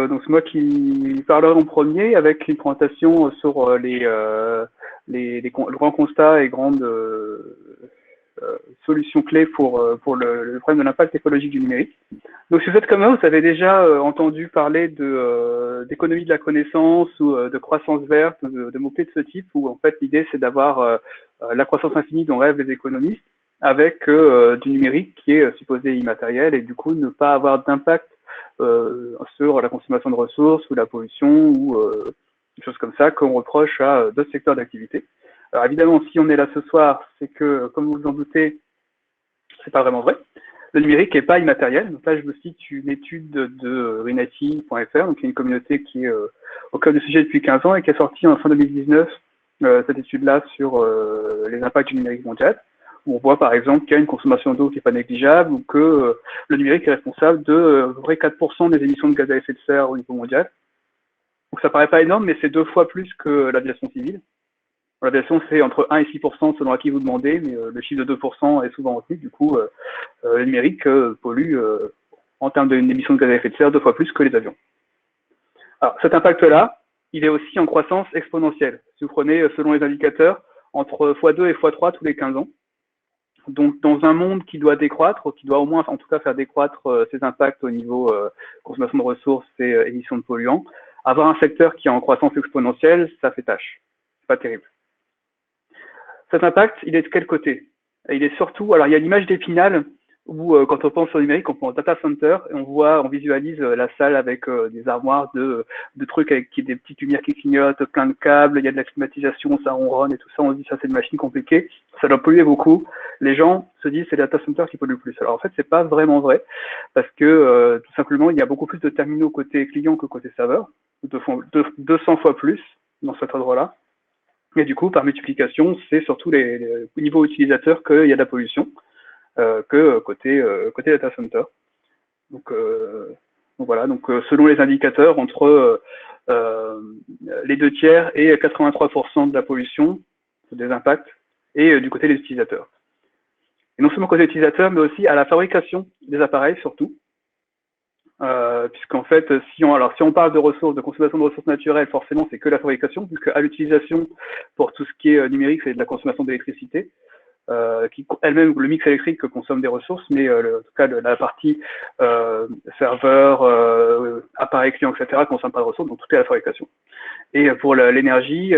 Donc c'est moi qui parlerai en premier avec une présentation sur le grand constat et grandes solutions clés pour le problème de l'impact écologique du numérique. Donc si vous êtes comme moi, vous avez déjà entendu parler d'économie de la connaissance ou de croissance verte, de mots-clés de ce type, où en fait l'idée c'est d'avoir la croissance infinie dont rêvent les économistes, avec du numérique qui est supposé immatériel et du coup ne pas avoir d'impact sur la consommation de ressources ou la pollution ou des choses comme ça qu'on reproche à d'autres secteurs d'activité. Alors évidemment, si on est là ce soir, c'est que, comme vous vous en doutez, c'est pas vraiment vrai. Le numérique n'est pas immatériel. Donc là, je vous cite une étude de Renati.fr, donc une communauté qui est au cœur du sujet depuis 15 ans et qui a sorti en fin 2019 cette étude-là sur les impacts du numérique mondial, où on voit par exemple qu'il y a une consommation d'eau qui n'est pas négligeable ou que le numérique est responsable de à peu près 4% des émissions de gaz à effet de serre au niveau mondial. Donc ça paraît pas énorme, mais c'est 2 fois plus que l'aviation civile. L'aviation, c'est entre 1 et 6% selon à qui vous demandez, mais le chiffre de 2% est souvent retenu. Du coup, le numérique pollue en termes d'émissions de gaz à effet de serre 2 fois plus que les avions. Alors, cet impact-là, il est aussi en croissance exponentielle. Si vous prenez, selon les indicateurs, entre x2 et x3 tous les 15 ans. Donc, dans un monde qui doit décroître, qui doit au moins, en tout cas, faire décroître ses impacts au niveau consommation de ressources et émissions de polluants, avoir un secteur qui est en croissance exponentielle, ça fait tâche. C'est pas terrible. Cet impact, il est de quel côté? Il est surtout, alors il y a l'image d'Épinal où quand on pense au numérique, on pense au data center et on visualise la salle avec des armoires de trucs avec des petites lumières qui clignotent, plein de câbles, il y a de la climatisation, ça ronronne et tout ça, on se dit ça c'est une machine compliquée, ça doit polluer beaucoup. Les gens se disent c'est le data center qui pollue le plus. Alors en fait c'est pas vraiment vrai parce que tout simplement il y a beaucoup plus de terminaux côté client que côté serveur, 200 fois plus dans cet ordre-là. Et du coup, par multiplication, c'est surtout les niveaux utilisateurs qu'il y a de la pollution que côté data center. Donc voilà, donc selon les indicateurs, entre les 2 tiers et 83% de la pollution, des impacts, et du côté des utilisateurs. Et non seulement côté utilisateur, mais aussi à la fabrication des appareils surtout. Puisqu'en fait, si on parle de ressources, de consommation de ressources naturelles, forcément, c'est que la fabrication, puisque à l'utilisation, pour tout ce qui est numérique, c'est de la consommation d'électricité, qui elle-même, le mix électrique consomme des ressources, mais en tout cas, la partie serveur, appareil client, etc., consomme pas de ressources, donc tout est à la fabrication. Et pour l'énergie,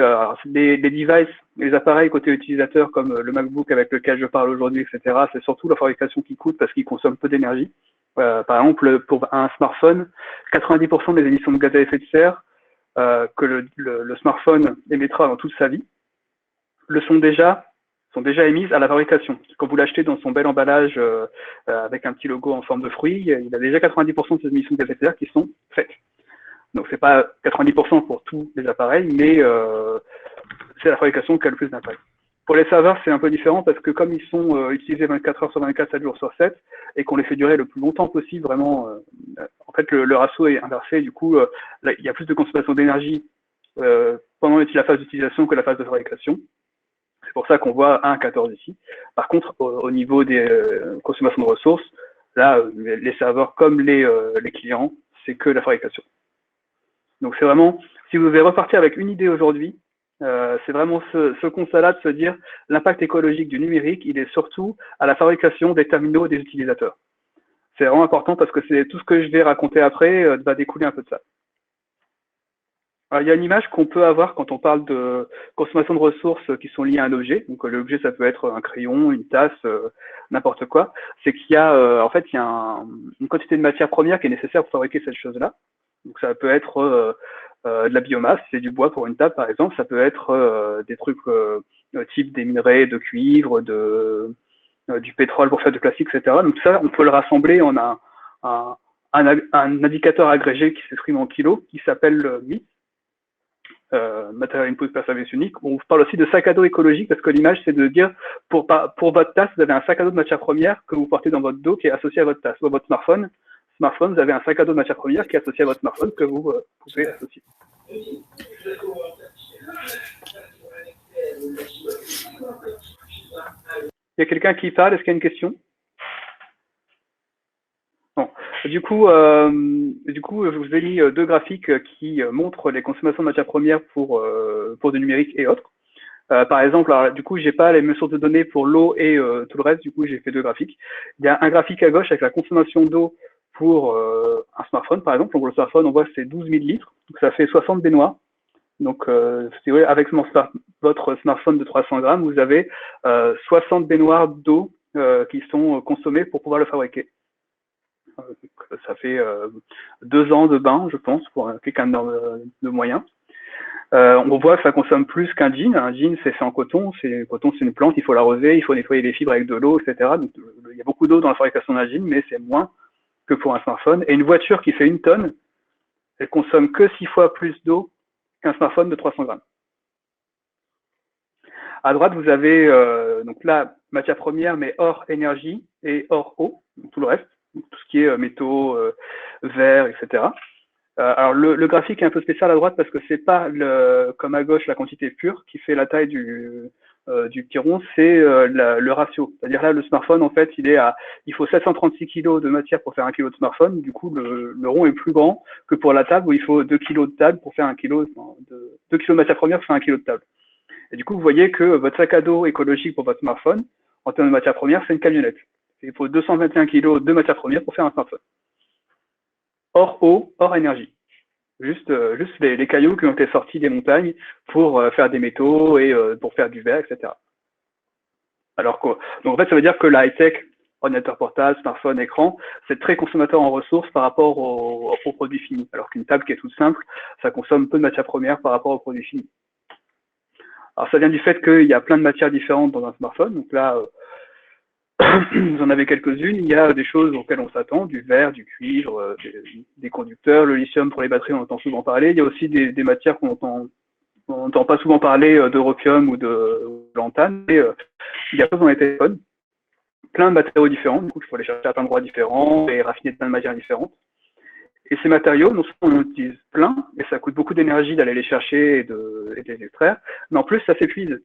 les devices, les appareils côté utilisateur, comme le MacBook avec lequel je parle aujourd'hui, etc., c'est surtout la fabrication qui coûte parce qu'il consomme peu d'énergie. Par exemple, pour un smartphone, 90% des émissions de gaz à effet de serre que le smartphone émettra dans toute sa vie sont déjà émises à la fabrication. Quand vous l'achetez dans son bel emballage avec un petit logo en forme de fruit, il a déjà 90% de ces émissions de gaz à effet de serre qui sont faites. Donc c'est pas 90% pour tous les appareils, mais c'est la fabrication qui a le plus d'impact. Pour les serveurs, c'est un peu différent parce que comme ils sont utilisés 24 heures sur 24, 7 jours sur 7, et qu'on les fait durer le plus longtemps possible, vraiment, en fait, le ratio est inversé. Du coup, là, il y a plus de consommation d'énergie pendant la phase d'utilisation que la phase de fabrication. C'est pour ça qu'on voit 1 à 14 ici. Par contre, au niveau des consommations de ressources, là, les serveurs comme les clients, c'est que la fabrication. Donc c'est vraiment, si vous devez repartir avec une idée aujourd'hui, c'est vraiment ce constat-là de se dire l'impact écologique du numérique, il est surtout à la fabrication des terminaux des utilisateurs. C'est vraiment important parce que c'est tout ce que je vais raconter après va découler un peu de ça. Alors, il y a une image qu'on peut avoir quand on parle de consommation de ressources qui sont liées à un objet. Donc l'objet, ça peut être un crayon, une tasse, n'importe quoi. C'est qu'il y a en fait il y a une quantité de matière première qui est nécessaire pour fabriquer cette chose-là. Donc ça peut être de la biomasse, c'est du bois pour une table par exemple, ça peut être des trucs type des minerais de cuivre, du pétrole pour faire du plastique, etc. Donc ça, on peut le rassembler en un indicateur agrégé qui s'exprime en kilos, qui s'appelle MIS, Material Input per Service Unique. On parle aussi de sac à dos écologique parce que l'image, c'est de dire pour votre tasse, vous avez un sac à dos de matière première que vous portez dans votre dos qui est associé à votre tasse ou à votre smartphone. Vous avez un sac à dos de matière première qui est associé à votre smartphone que vous pouvez associer. Il y a quelqu'un qui parle, est-ce qu'il y a une question? Bon. Du coup, je vous ai mis deux graphiques qui montrent les consommations de matières premières pour du numérique et autres. Par exemple, alors, du coup, j'ai pas les mêmes sources de données pour l'eau et tout le reste. Du coup, j'ai fait deux graphiques. Il y a un graphique à gauche avec la consommation d'eau pour un smartphone, par exemple. Pour le smartphone, on voit que c'est 12 000 litres. Donc, ça fait 60 baignoires. Donc, si vous voulez, avec votre smartphone de 300 grammes, vous avez 60 baignoires d'eau qui sont consommées pour pouvoir le fabriquer. Donc, ça fait 2 ans de bain, je pense, pour quelqu'un de moyen. On voit que ça consomme plus qu'un jean. Un jean, c'est fait en coton. Le coton, c'est une plante, il faut l'arroser, il faut nettoyer les fibres avec de l'eau, etc. Donc, il y a beaucoup d'eau dans la fabrication d'un jean, mais c'est moins que pour un smartphone. Et une voiture qui fait 1 tonne, elle consomme que 6 fois plus d'eau qu'un smartphone de 300 grammes. À droite, vous avez donc là, matière première, mais hors énergie et hors eau, donc tout le reste, donc tout ce qui est métaux, verre, etc. Alors le graphique est un peu spécial à droite parce que c'est pas comme à gauche la quantité pure qui fait la taille du petit rond, c'est le ratio. C'est-à-dire là le smartphone en fait il faut 736 kg de matière pour faire 1 kg de smartphone. Du coup le rond est plus grand que pour la table où il faut 2 kg de table pour faire 1 kg de 2 kg de matière première pour faire 1 kg de table. Et du coup vous voyez que votre sac à dos écologique pour votre smartphone en termes de matière première c'est une camionnette. Il faut 221 kg de matière première pour faire un smartphone. Hors eau, hors énergie. Juste les cailloux qui ont été sortis des montagnes pour faire des métaux et pour faire du verre, etc. Alors que, donc en fait, ça veut dire que la high-tech, ordinateur portable, smartphone, écran, c'est très consommateur en ressources par rapport aux produits finis. Alors qu'une table qui est toute simple, ça consomme peu de matières premières par rapport aux produits finis. Alors ça vient du fait qu'il y a plein de matières différentes dans un smartphone. Donc là, vous en avez quelques-unes. Il y a des choses auxquelles on s'attend, du verre, du cuivre, des conducteurs, le lithium pour les batteries, on entend souvent parler. Il y a aussi des matières qu'on n'entend pas souvent parler d'europium ou de lantane. Et il y a pas dans les téléphones, plein de matériaux différents. Du coup, il faut aller chercher à plein d'endroits différents et raffiner de plein de matières différentes. Et ces matériaux, non seulement on en utilise plein, et ça coûte beaucoup d'énergie d'aller les chercher et de les extraire, mais en plus, ça s'épuise.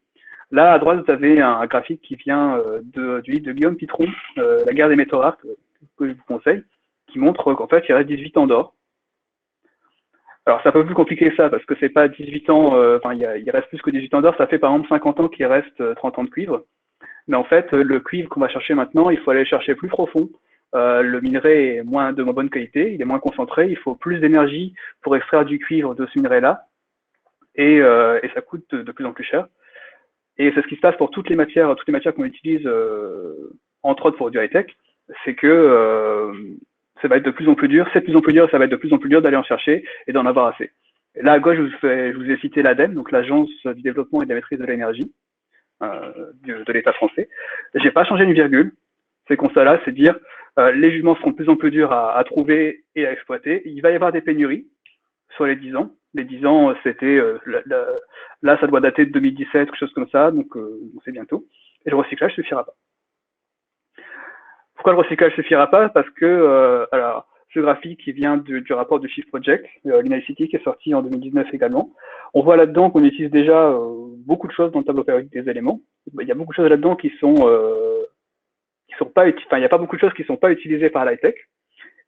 Là, à droite, vous avez un graphique qui vient du livre de Guillaume Pitron, La guerre des métaux rares, que je vous conseille, qui montre qu'en fait, il reste 18 ans d'or. Alors, c'est un peu plus compliqué que ça, parce que c'est pas 18 ans, il reste plus que 18 ans d'or, ça fait par exemple 50 ans qu'il reste 30 ans de cuivre. Mais en fait, le cuivre qu'on va chercher maintenant, il faut aller le chercher plus profond. Le minerai est de moins bonne qualité, il est moins concentré, il faut plus d'énergie pour extraire du cuivre de ce minerai-là, et ça coûte de plus en plus cher. Et c'est ce qui se passe pour toutes les matières qu'on utilise, entre autres pour du high-tech, c'est que ça va être de plus en plus dur, c'est de plus en plus dur, ça va être de plus en plus dur d'aller en chercher et d'en avoir assez. Et là, à gauche, je vous ai cité l'ADEME, donc l'Agence du développement et de la maîtrise de l'énergie de l'État français. J'ai pas changé une virgule. Ces constats-là, c'est dire les jugements seront de plus en plus durs à trouver et à exploiter. Il va y avoir des pénuries sur les 10 ans. Les 10 ans, c'était là, ça doit dater de 2017, quelque chose comme ça, donc c'est bientôt. Et le recyclage suffira pas. Pourquoi le recyclage suffira pas? Parce que alors ce graphique qui vient du rapport du Shift Project, l'INICT, qui est sorti en 2019 également. On voit là-dedans qu'on utilise déjà beaucoup de choses dans le tableau périodique des éléments. Il y a beaucoup de choses là-dedans qui sont pas il n'y a pas beaucoup de choses qui sont pas utilisées par l'high-tech.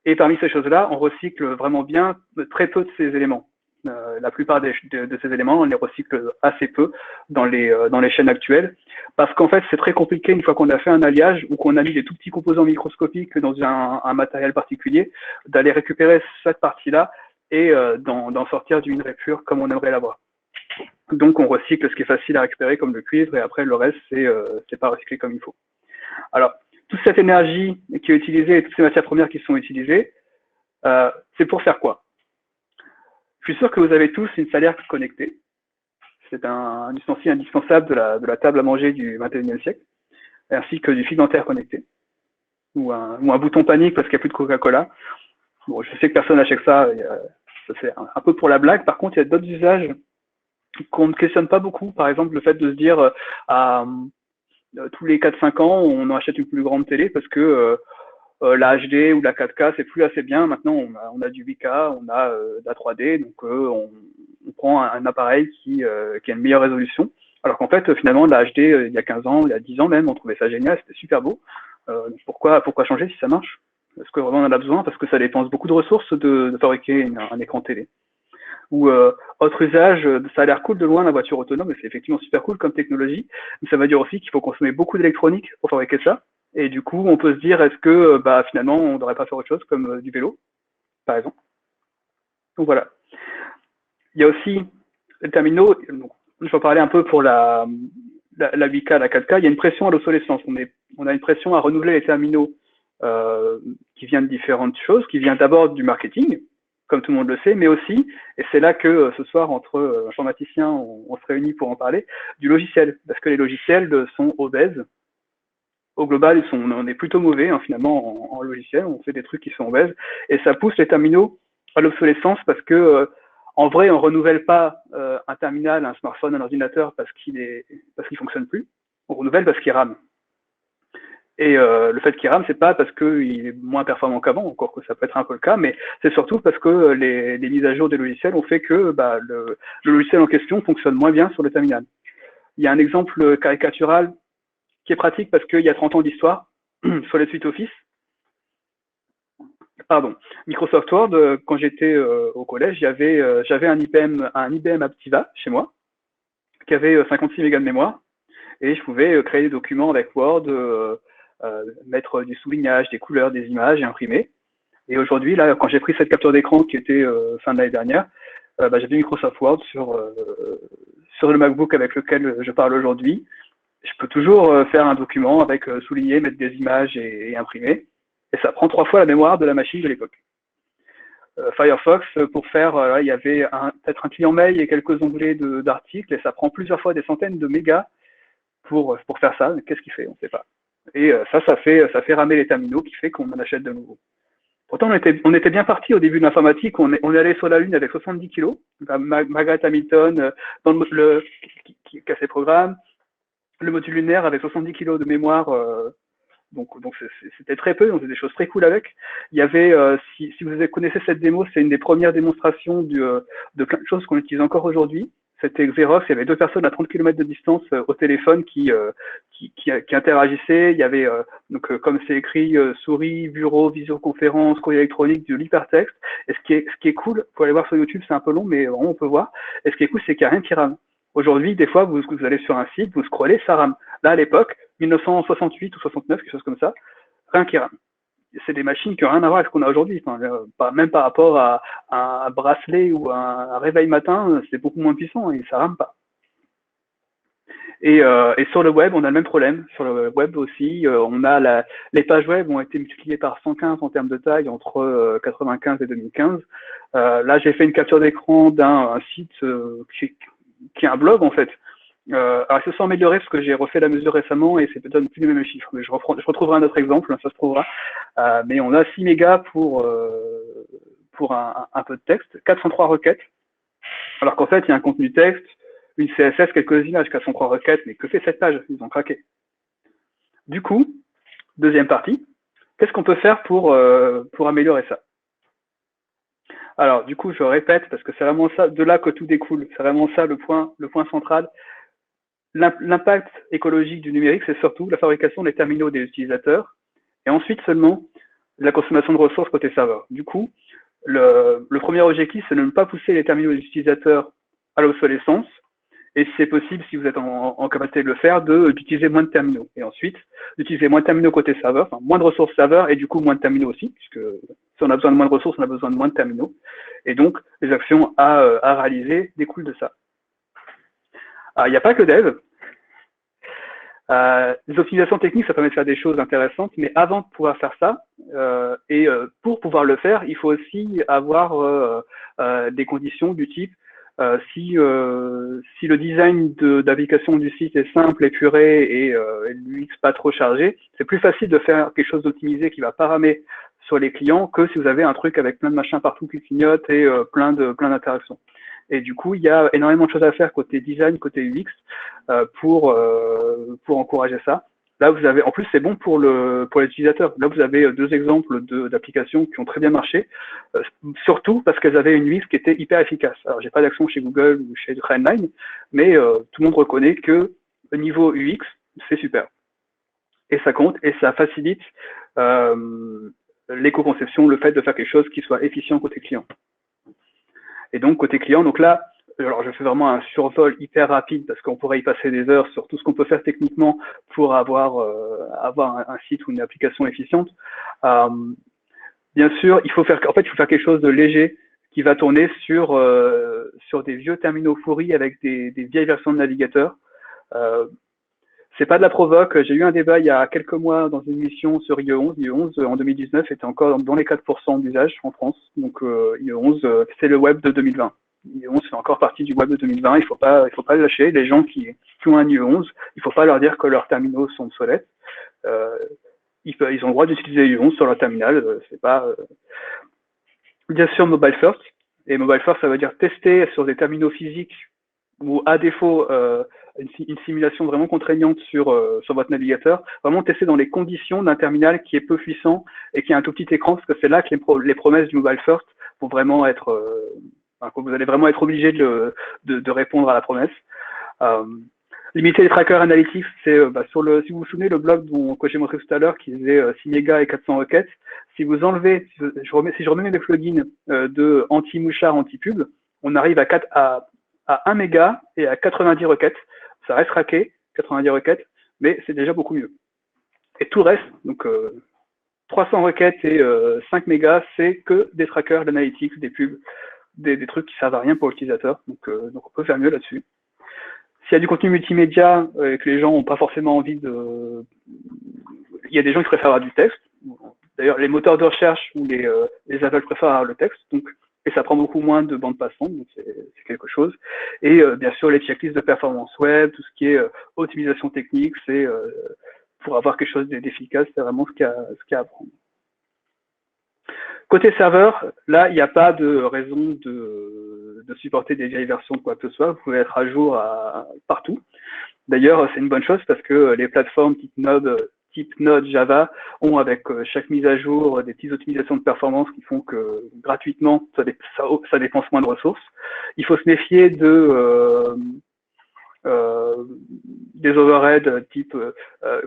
Et parmi ces choses-là, on recycle vraiment bien très peu de ces éléments. La plupart de ces éléments, on les recycle assez peu dans les chaînes actuelles, parce qu'en fait, c'est très compliqué une fois qu'on a fait un alliage ou qu'on a mis des tout petits composants microscopiques dans un matériel particulier, d'aller récupérer cette partie-là et d'en sortir du minerai pur comme on aimerait l'avoir. Donc, on recycle ce qui est facile à récupérer comme le cuivre, et après, le reste, c'est pas recyclé comme il faut. Alors, toute cette énergie qui est utilisée et toutes ces matières premières qui sont utilisées, c'est pour faire quoi? Je suis sûr que vous avez tous une salaire connectée. C'est un ustensile indispensable de la table à manger du 21e siècle, ainsi que du fil dentaire connecté, ou un bouton panique parce qu'il n'y a plus de Coca-Cola. Bon, je sais que personne n'achète ça, ça c'est un peu pour la blague. Par contre, il y a d'autres usages qu'on ne questionne pas beaucoup. Par exemple, le fait de se dire tous les 4-5 ans, on achète une plus grande télé parce que la HD ou la 4K, c'est plus assez bien. Maintenant, on a du 8K, on a de la 3D, donc on prend un appareil qui a une meilleure résolution. Alors qu'en fait, finalement, la HD, il y a 15 ans, il y a 10 ans même, on trouvait ça génial, c'était super beau. Pourquoi changer si ça marche? Est-ce que vraiment on en a besoin? Parce que ça dépense beaucoup de ressources de fabriquer un écran télé. Ou autre usage, ça a l'air cool de loin la voiture autonome, et c'est effectivement super cool comme technologie, mais ça veut dire aussi qu'il faut consommer beaucoup d'électronique pour fabriquer ça. Et du coup, on peut se dire, est-ce que bah, finalement, on ne devrait pas faire autre chose comme du vélo, par exemple. Donc voilà. Il y a aussi les terminaux, donc, je vais parler un peu pour la 8K, la 4K, il y a une pression à l'obsolescence. On a une pression à renouveler les terminaux qui vient de différentes choses, qui vient d'abord du marketing, comme tout le monde le sait, mais aussi, et c'est là que ce soir, entre informaticiens, on se réunit pour en parler, du logiciel, parce que les logiciels sont obèses. Au global, on est plutôt mauvais hein, finalement en logiciel, on fait des trucs qui sont obèses, et ça pousse les terminaux à l'obsolescence parce que en vrai, on renouvelle pas un terminal, un smartphone, un ordinateur parce qu'il fonctionne plus. On renouvelle parce qu'il rame. Et le fait qu'il rame, c'est pas parce qu'il est moins performant qu'avant, encore que ça peut être un peu le cas, mais c'est surtout parce que les mises à jour des logiciels ont fait que bah, le logiciel en question fonctionne moins bien sur le terminal. Il y a un exemple caricatural qui est pratique parce qu'il y a 30 ans d'histoire sur les suites Office. Pardon, Microsoft Word, quand j'étais au collège, j'avais un IBM Aptiva chez moi qui avait 56 mégas de mémoire et je pouvais créer des documents avec Word, mettre du soulignage, des couleurs, des images et imprimer. Et aujourd'hui, là, quand j'ai pris cette capture d'écran qui était fin de l'année dernière, bah, j'avais Microsoft Word sur le MacBook avec lequel je parle aujourd'hui. Je peux toujours faire un document avec souligner, mettre des images et imprimer. Et ça prend 3 fois la mémoire de la machine de l'époque. Firefox, pour faire, il y avait peut-être un client mail et quelques onglets d'articles, et ça prend plusieurs fois des centaines de mégas pour faire ça. Qu'est-ce qu'il fait? On ne sait pas. Et ça fait ramer les terminaux, qui fait qu'on en achète de nouveau. Pourtant, on était bien parti au début de l'informatique. On est allé sur la Lune avec 70 kilos. Margaret Hamilton, dans qui a ses programmes. Le module lunaire avec 70 kilos de mémoire. Donc c'était très peu, on faisait des choses très cool avec. Il y avait, si vous connaissez cette démo, c'est une des premières démonstrations de plein de choses qu'on utilise encore aujourd'hui. C'était Xerox, il y avait 2 personnes à 30 km de distance au téléphone qui interagissaient. Il y avait, comme c'est écrit, souris, bureau, visioconférence, courrier électronique, de l'hypertexte. Et ce qui est cool, faut aller voir sur YouTube, c'est un peu long, mais vraiment on peut voir. Et ce qui est cool, c'est qu'il n'y a rien qui rame. Aujourd'hui, des fois, vous allez sur un site, vous scrollez, ça rame. Là, à l'époque, 1968 ou 69, quelque chose comme ça, rien qui rame. C'est des machines qui n'ont rien à voir avec ce qu'on a aujourd'hui. Enfin, même par rapport à un bracelet ou un réveil matin, c'est beaucoup moins puissant et ça rame pas. Et sur le web, on a le même problème. Sur le web aussi, les pages web ont été multipliées par 115 en termes de taille entre 95 et 2015. Là, j'ai fait une capture d'écran d'un site qui est un blog en fait. Alors, ils se sont améliorés parce que j'ai refait la mesure récemment et c'est peut-être plus les mêmes chiffres. Mais je retrouverai un autre exemple, ça se trouvera. Mais on a 6 mégas pour un peu de texte, 403 requêtes. Alors qu'en fait, il y a un contenu texte, une CSS, quelques images, 403 requêtes, mais que fait cette page? Ils ont craqué. Du coup, deuxième partie, qu'est-ce qu'on peut faire pour améliorer ça? Alors, du coup, je répète, parce que c'est vraiment ça, de là que tout découle. C'est vraiment ça le point central. L'impact écologique du numérique, c'est surtout la fabrication des terminaux des utilisateurs et ensuite seulement la consommation de ressources côté serveur. Du coup, le premier objectif, c'est de ne pas pousser les terminaux des utilisateurs à l'obsolescence et si c'est possible, si vous êtes en capacité de le faire, d'utiliser moins de terminaux. Et ensuite, d'utiliser moins de terminaux côté serveur, enfin moins de ressources serveur et du coup moins de terminaux aussi, puisque si on a besoin de moins de ressources, on a besoin de moins de terminaux. Et donc, les actions à réaliser découlent de ça. Alors, il n'y a pas que dev. Les optimisations techniques, ça permet de faire des choses intéressantes, mais avant de pouvoir faire ça, pour pouvoir le faire, il faut aussi avoir des conditions du type si le design d'application du site est simple, épuré et l'UX pas trop chargé, c'est plus facile de faire quelque chose d'optimisé qui va pas ramer sur les clients que si vous avez un truc avec plein de machins partout qui clignotent et plein d'interactions. Et du coup, il y a énormément de choses à faire côté design, côté UX, pour encourager ça. Là, vous avez, en plus, c'est bon pour l'utilisateur. Là, vous avez 2 exemples d'applications qui ont très bien marché, surtout parce qu'elles avaient une UX qui était hyper efficace. Alors, j'ai pas d'action chez Google ou chez Trendline, mais tout le monde reconnaît que au niveau UX, c'est super. Et ça compte et ça facilite l'éco-conception, le fait de faire quelque chose qui soit efficient côté client. Et donc, côté client, donc là, alors je fais vraiment un survol hyper rapide parce qu'on pourrait y passer des heures sur tout ce qu'on peut faire techniquement pour avoir un site ou une application efficiente. Euh, Bien sûr, il faut faire quelque chose de léger qui va tourner sur des vieux terminaux pourris avec des vieilles versions de navigateurs. Euh, c'est pas de la provoque. J'ai eu un débat il y a quelques mois dans une mission sur IE11. IE11 en 2019 était encore dans les 4% d'usage en France. Donc IE11 c'est le web de 2020. IE11 fait encore partie du web de 2020. Il faut pas le lâcher. Les gens qui ont un IE11, il faut pas leur dire que leurs terminaux sont obsolètes. Ils ont le droit d'utiliser IE11 sur leur terminal. C'est pas bien sûr mobile first. Et mobile first, ça veut dire tester sur des terminaux physiques ou à défaut une simulation vraiment contraignante sur votre navigateur, vraiment tester dans les conditions d'un terminal qui est peu puissant et qui a un tout petit écran, parce que c'est là que les promesses du mobile first vont vraiment être, vous allez vraiment être obligé de répondre à la promesse. Limiter les trackers analytics, c'est si vous vous souvenez le blog que j'ai montré tout à l'heure qui faisait 6 mégas et 400 requêtes, si vous enlevez, si je remets mes plugins de anti-mouchard, anti-pub, on arrive à 1 méga et à 90 requêtes. Ça reste raqué, 90 requêtes, mais c'est déjà beaucoup mieux. Et tout le reste, donc 300 requêtes et 5 mégas, c'est que des trackers, d'analytics, des pubs, des trucs qui servent à rien pour l'utilisateur. Donc on peut faire mieux là-dessus. S'il y a du contenu multimédia et que les gens n'ont pas forcément envie de... Il y a des gens qui préfèrent avoir du texte. D'ailleurs, les moteurs de recherche ou les Apple préfèrent avoir le texte. Donc, et ça prend beaucoup moins de bande passante, donc c'est quelque chose. Et bien sûr, les checklists de performance web, tout ce qui est optimisation technique, c'est pour avoir quelque chose d'efficace, c'est vraiment ce qu'il y a à prendre. Côté serveur, là, il n'y a pas de raison de supporter des vieilles versions de quoi que ce soit. Vous pouvez être à jour partout. D'ailleurs, c'est une bonne chose parce que les plateformes type Node, Java ont avec chaque mise à jour des petites optimisations de performance qui font que gratuitement, ça dépense moins de ressources. Il faut se méfier des overheads type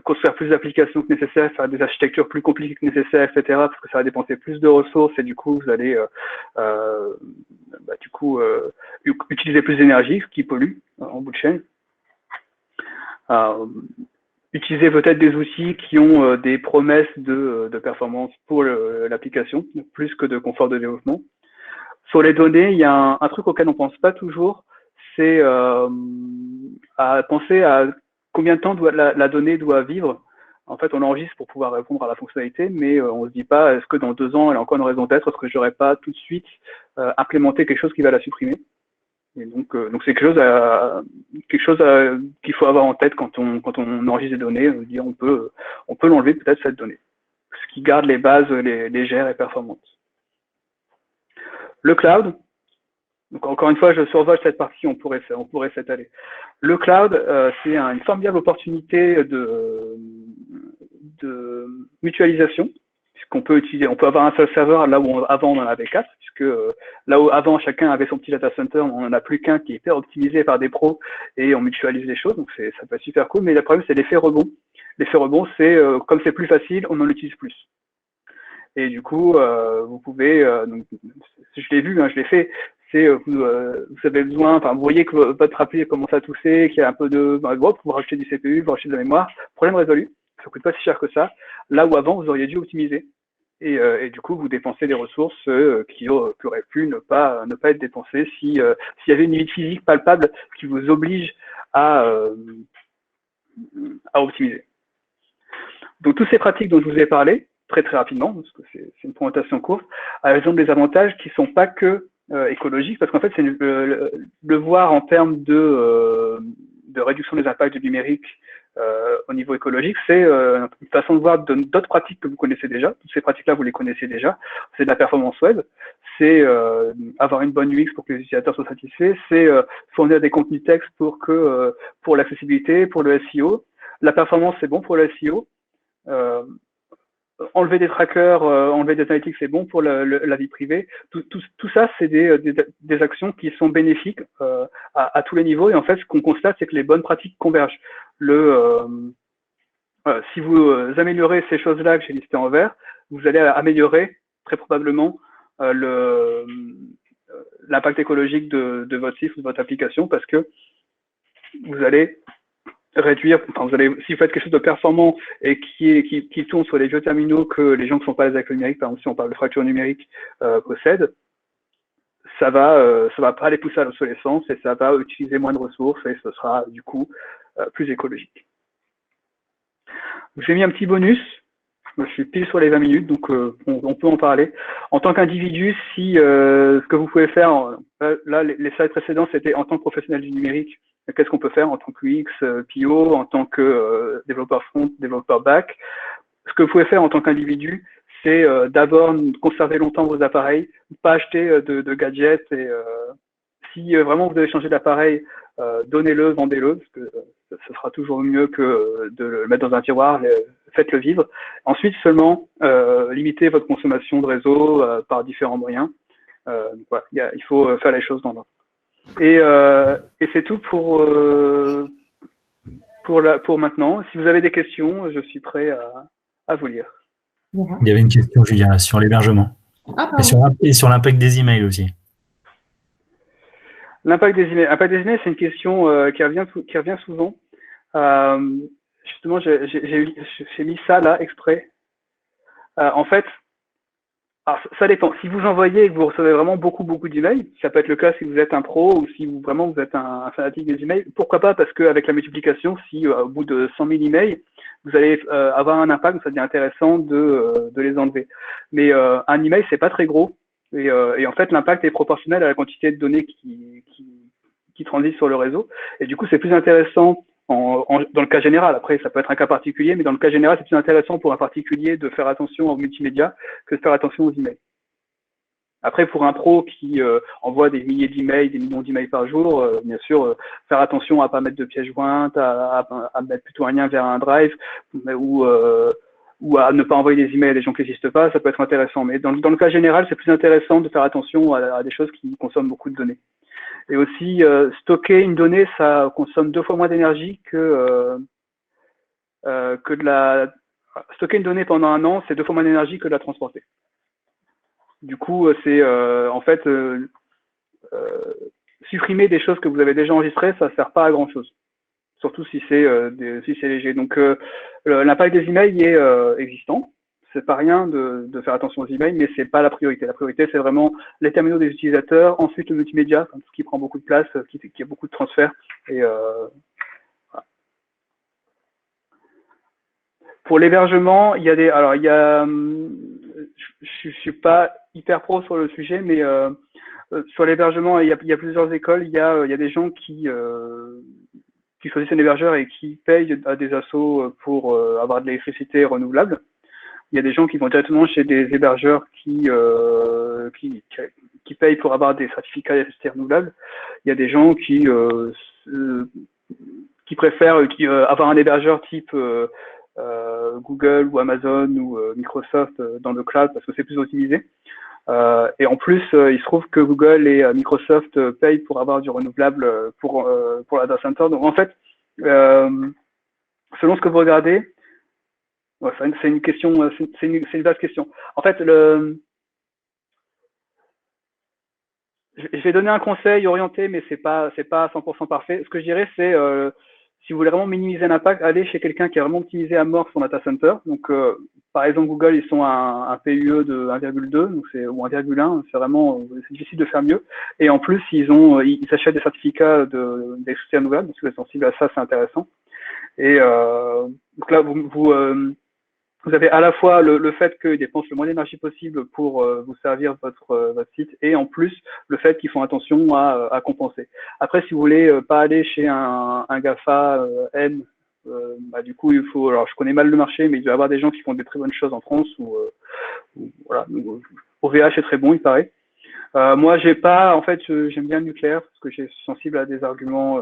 construire plus d'applications que nécessaire, faire des architectures plus compliquées que nécessaire, etc. parce que ça va dépenser plus de ressources et du coup vous allez utiliser plus d'énergie, ce qui pollue en bout de chaîne. Utiliser peut-être des outils qui ont des promesses de performance pour l'application, plus que de confort de développement. Sur les données, il y a un truc auquel on pense pas toujours, c'est à penser à combien de temps la donnée doit vivre. En fait, on l'enregistre pour pouvoir répondre à la fonctionnalité, mais on se dit pas, est-ce que dans 2 ans, elle a encore une raison d'être, est-ce que je n'aurais pas tout de suite implémenté quelque chose qui va la supprimer. Et donc c'est quelque chose qu'il faut avoir en tête quand on enregistre des données, dire on peut l'enlever peut-être cette donnée, ce qui garde les bases légères et performantes. Le cloud, donc encore une fois je survole cette partie, on pourrait s'étaler. Le cloud, c'est une formidable opportunité de mutualisation. Qu'on peut utiliser. On peut avoir un seul serveur là où avant on en avait 4, puisque là où avant chacun avait son petit data center, on n'en a plus qu'un qui est hyper optimisé par des pros et on mutualise les choses, donc ça peut être super cool. Mais le problème c'est l'effet rebond. L'effet rebond, c'est comme c'est plus facile, on en utilise plus. Et du coup, vous pouvez, donc, je l'ai vu, je l'ai fait. C'est vous avez besoin, vous voyez que votre appli commence à tousser, qu'il y a un peu de, vous rachetez du CPU, vous rachetez de la mémoire, problème résolu. Ça ne coûte pas si cher que ça. Là où avant vous auriez dû optimiser. Et du coup, vous dépensez des ressources qui auraient pu ne pas être dépensées s'il y avait une limite physique palpable qui vous oblige à optimiser. Donc, toutes ces pratiques dont je vous ai parlé, très très rapidement, parce que c'est une présentation courte, elles ont des avantages qui ne sont pas que écologiques, parce qu'en fait, c'est le voir en termes de réduction des impacts du numérique au niveau écologique, c'est une façon de voir d'autres pratiques que vous connaissez déjà. Toutes ces pratiques-là, vous les connaissez déjà. C'est de la performance web, c'est avoir une bonne UX pour que les utilisateurs soient satisfaits, c'est fournir des contenus texte pour l'accessibilité, pour le SEO. La performance, c'est bon pour le SEO. Enlever des trackers, enlever des analytics, c'est bon pour la vie privée. Tout ça, c'est des actions qui sont bénéfiques à tous les niveaux. Et en fait, ce qu'on constate, c'est que les bonnes pratiques convergent. Si vous améliorez ces choses-là que j'ai listées en vert, vous allez améliorer très probablement l'impact écologique de votre site ou de votre application, parce que vous allez réduire, enfin si vous faites quelque chose de performant et qui tourne sur les vieux terminaux que les gens qui ne sont pas à l'aise avec le numérique, par exemple si on parle de fracture numérique, possèdent, ça va pas les pousser à l'obsolescence et ça va utiliser moins de ressources et ce sera du coup plus écologique. J'ai mis un petit bonus. Je suis pile sur les 20 minutes, donc on peut en parler. En tant qu'individu, si ce que vous pouvez faire, là les slides précédents c'était en tant que professionnel du numérique, qu'est-ce qu'on peut faire en tant que UX, PO, en tant que développeur front, développeur back. Ce que vous pouvez faire en tant qu'individu, c'est d'abord conserver longtemps vos appareils, pas acheter de gadgets et si vraiment vous devez changer d'appareil, donnez-le, vendez-le, parce que ce sera toujours mieux que de le mettre dans un tiroir, faites-le vivre. Ensuite, seulement, limitez votre consommation de réseau par différents moyens. Voilà, il faut faire les choses dans l'ordre. Et c'est tout pour maintenant. Si vous avez des questions, je suis prêt à vous lire. Il y avait une question, Julien, sur l'hébergement. Et sur l'impact des emails aussi. L'impact des emails. L'impact des emails, c'est une question qui revient souvent. Justement, j'ai mis ça là exprès. En fait, alors, ça dépend. Si vous envoyez et que vous recevez vraiment beaucoup d'emails, ça peut être le cas si vous êtes un pro ou si vous êtes un fanatique des emails. Pourquoi pas? Parce qu'avec la multiplication, si au bout de 100 000 emails, vous allez avoir un impact, ça devient intéressant de les enlever. Mais un email, c'est pas très gros. Et en fait, l'impact est proportionnel à la quantité de données qui transitent sur le réseau. Et du coup, c'est plus intéressant dans le cas général. Après, ça peut être un cas particulier, mais dans le cas général, c'est plus intéressant pour un particulier de faire attention aux multimédia que de faire attention aux emails. Après, pour un pro qui envoie des milliers d'emails, des millions d'emails par jour, bien sûr, faire attention à pas mettre de pièce jointe, à mettre plutôt un lien vers un drive, ou à ne pas envoyer des emails à des gens qui n'existent pas, ça peut être intéressant. Mais dans le cas général, c'est plus intéressant de faire attention à des choses qui consomment beaucoup de données. Et aussi, stocker une donnée, ça consomme 2 fois moins d'énergie que de la... Stocker une donnée pendant un an, c'est 2 fois moins d'énergie que de la transporter. Du coup, c'est en fait supprimer des choses que vous avez déjà enregistrées, ça ne sert pas à grand chose. Surtout si c'est léger. Donc l'impact des emails est existant. C'est pas rien de faire attention aux emails, mais c'est pas la priorité. La priorité, c'est vraiment les terminaux des utilisateurs, ensuite le multimédia, tout ce qui prend beaucoup de place, qui a beaucoup de transferts. Et voilà. Pour l'hébergement, il y a des, alors il y a, je suis pas hyper pro sur le sujet, mais sur l'hébergement, il y a plusieurs écoles. Il y a des gens qui choisissent un hébergeur et qui payent à des assos pour avoir de l'électricité renouvelable. Il y a des gens qui vont directement chez des hébergeurs qui payent pour avoir des certificats d'électricité renouvelable. Il y a des gens qui préfèrent avoir un hébergeur type Google ou Amazon ou Microsoft dans le cloud parce que c'est plus optimisé. Et en plus, il se trouve que Google et Microsoft payent pour avoir du renouvelable pour la data center. Donc en fait, selon ce que vous regardez, ouais, c'est une question, c'est une vaste question. En fait, je vais donner un conseil orienté, mais c'est pas 100% parfait. Ce que je dirais, c'est si vous voulez vraiment minimiser l'impact, allez chez quelqu'un qui a vraiment optimisé à mort son data center. Donc, par exemple, Google, ils sont à un PUE de 1,2, donc ou 1,1. C'est vraiment, c'est difficile de faire mieux. Et en plus, ils s'achètent des certificats d'électricité renouvelable, parce que vous êtes sensible à ça, c'est intéressant. Et donc là, vous avez à la fois le fait qu'ils dépensent le moins d'énergie possible pour vous servir votre site et en plus le fait qu'ils font attention à compenser. Après, si vous voulez pas aller chez un GAFA M, du coup, il faut. Alors, je connais mal le marché, mais il doit y avoir des gens qui font des très bonnes choses en France voilà. OVH est très bon, il paraît. Moi, j'ai pas. En fait, j'aime bien le nucléaire parce que je suis sensible à des arguments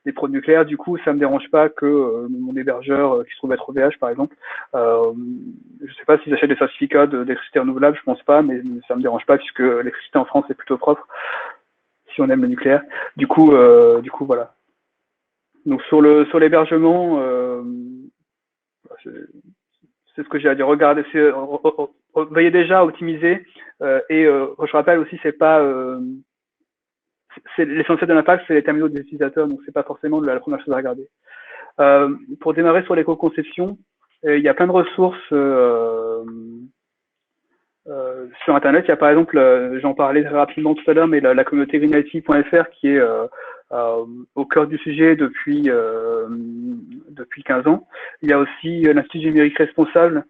des produits nucléaires. Du coup, ça me dérange pas que mon hébergeur qui se trouve être OVH, par exemple, je sais pas s'ils achètent des certificats d'électricité renouvelable, je pense pas, mais ça me dérange pas puisque l'électricité en France est plutôt propre si on aime le nucléaire. Du coup, voilà. Donc sur l'hébergement, c'est ce que j'ai à dire. Regardez, veuillez déjà optimiser. Je rappelle aussi, c'est l'essentiel de l'impact, c'est les terminaux des utilisateurs, donc c'est pas forcément la première chose à regarder. Pour démarrer sur l'éco-conception, il y a plein de ressources sur Internet. Il y a par exemple, j'en parlais très rapidement tout à l'heure, mais la communauté greenIT.fr qui est au cœur du sujet depuis 15 ans. Il y a aussi l'Institut du numérique responsable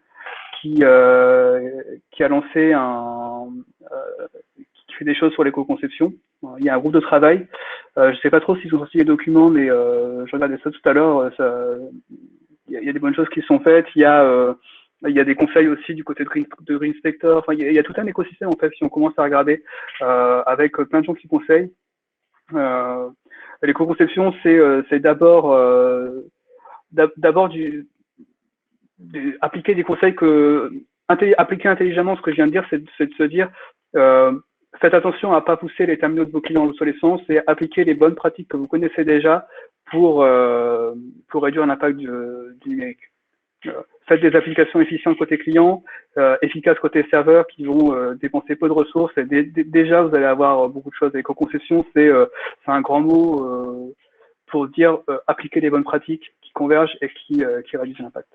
qui a lancé qui fait des choses sur l'éco-conception. Il y a un groupe de travail. Je ne sais pas trop s'ils ont sorti les documents, mais je regardais ça tout à l'heure. Il y a des bonnes choses qui sont faites. Il y a des conseils aussi du côté de Green Spector. Enfin, il y a tout un écosystème en fait si on commence à regarder avec plein de gens qui conseillent. L'éco-conception, c'est d'abord appliquer des conseils appliquer intelligemment. Ce que je viens de dire, c'est de se dire faites attention à ne pas pousser les terminaux de vos clients à l'obsolescence et appliquer les bonnes pratiques que vous connaissez déjà pour réduire l'impact du numérique. Faites des applications efficientes côté client, efficaces côté serveur qui vont dépenser peu de ressources. Et déjà, vous allez avoir beaucoup de choses. L'éco-conception, c'est un grand mot pour dire appliquer les bonnes pratiques qui convergent et qui réduisent l'impact.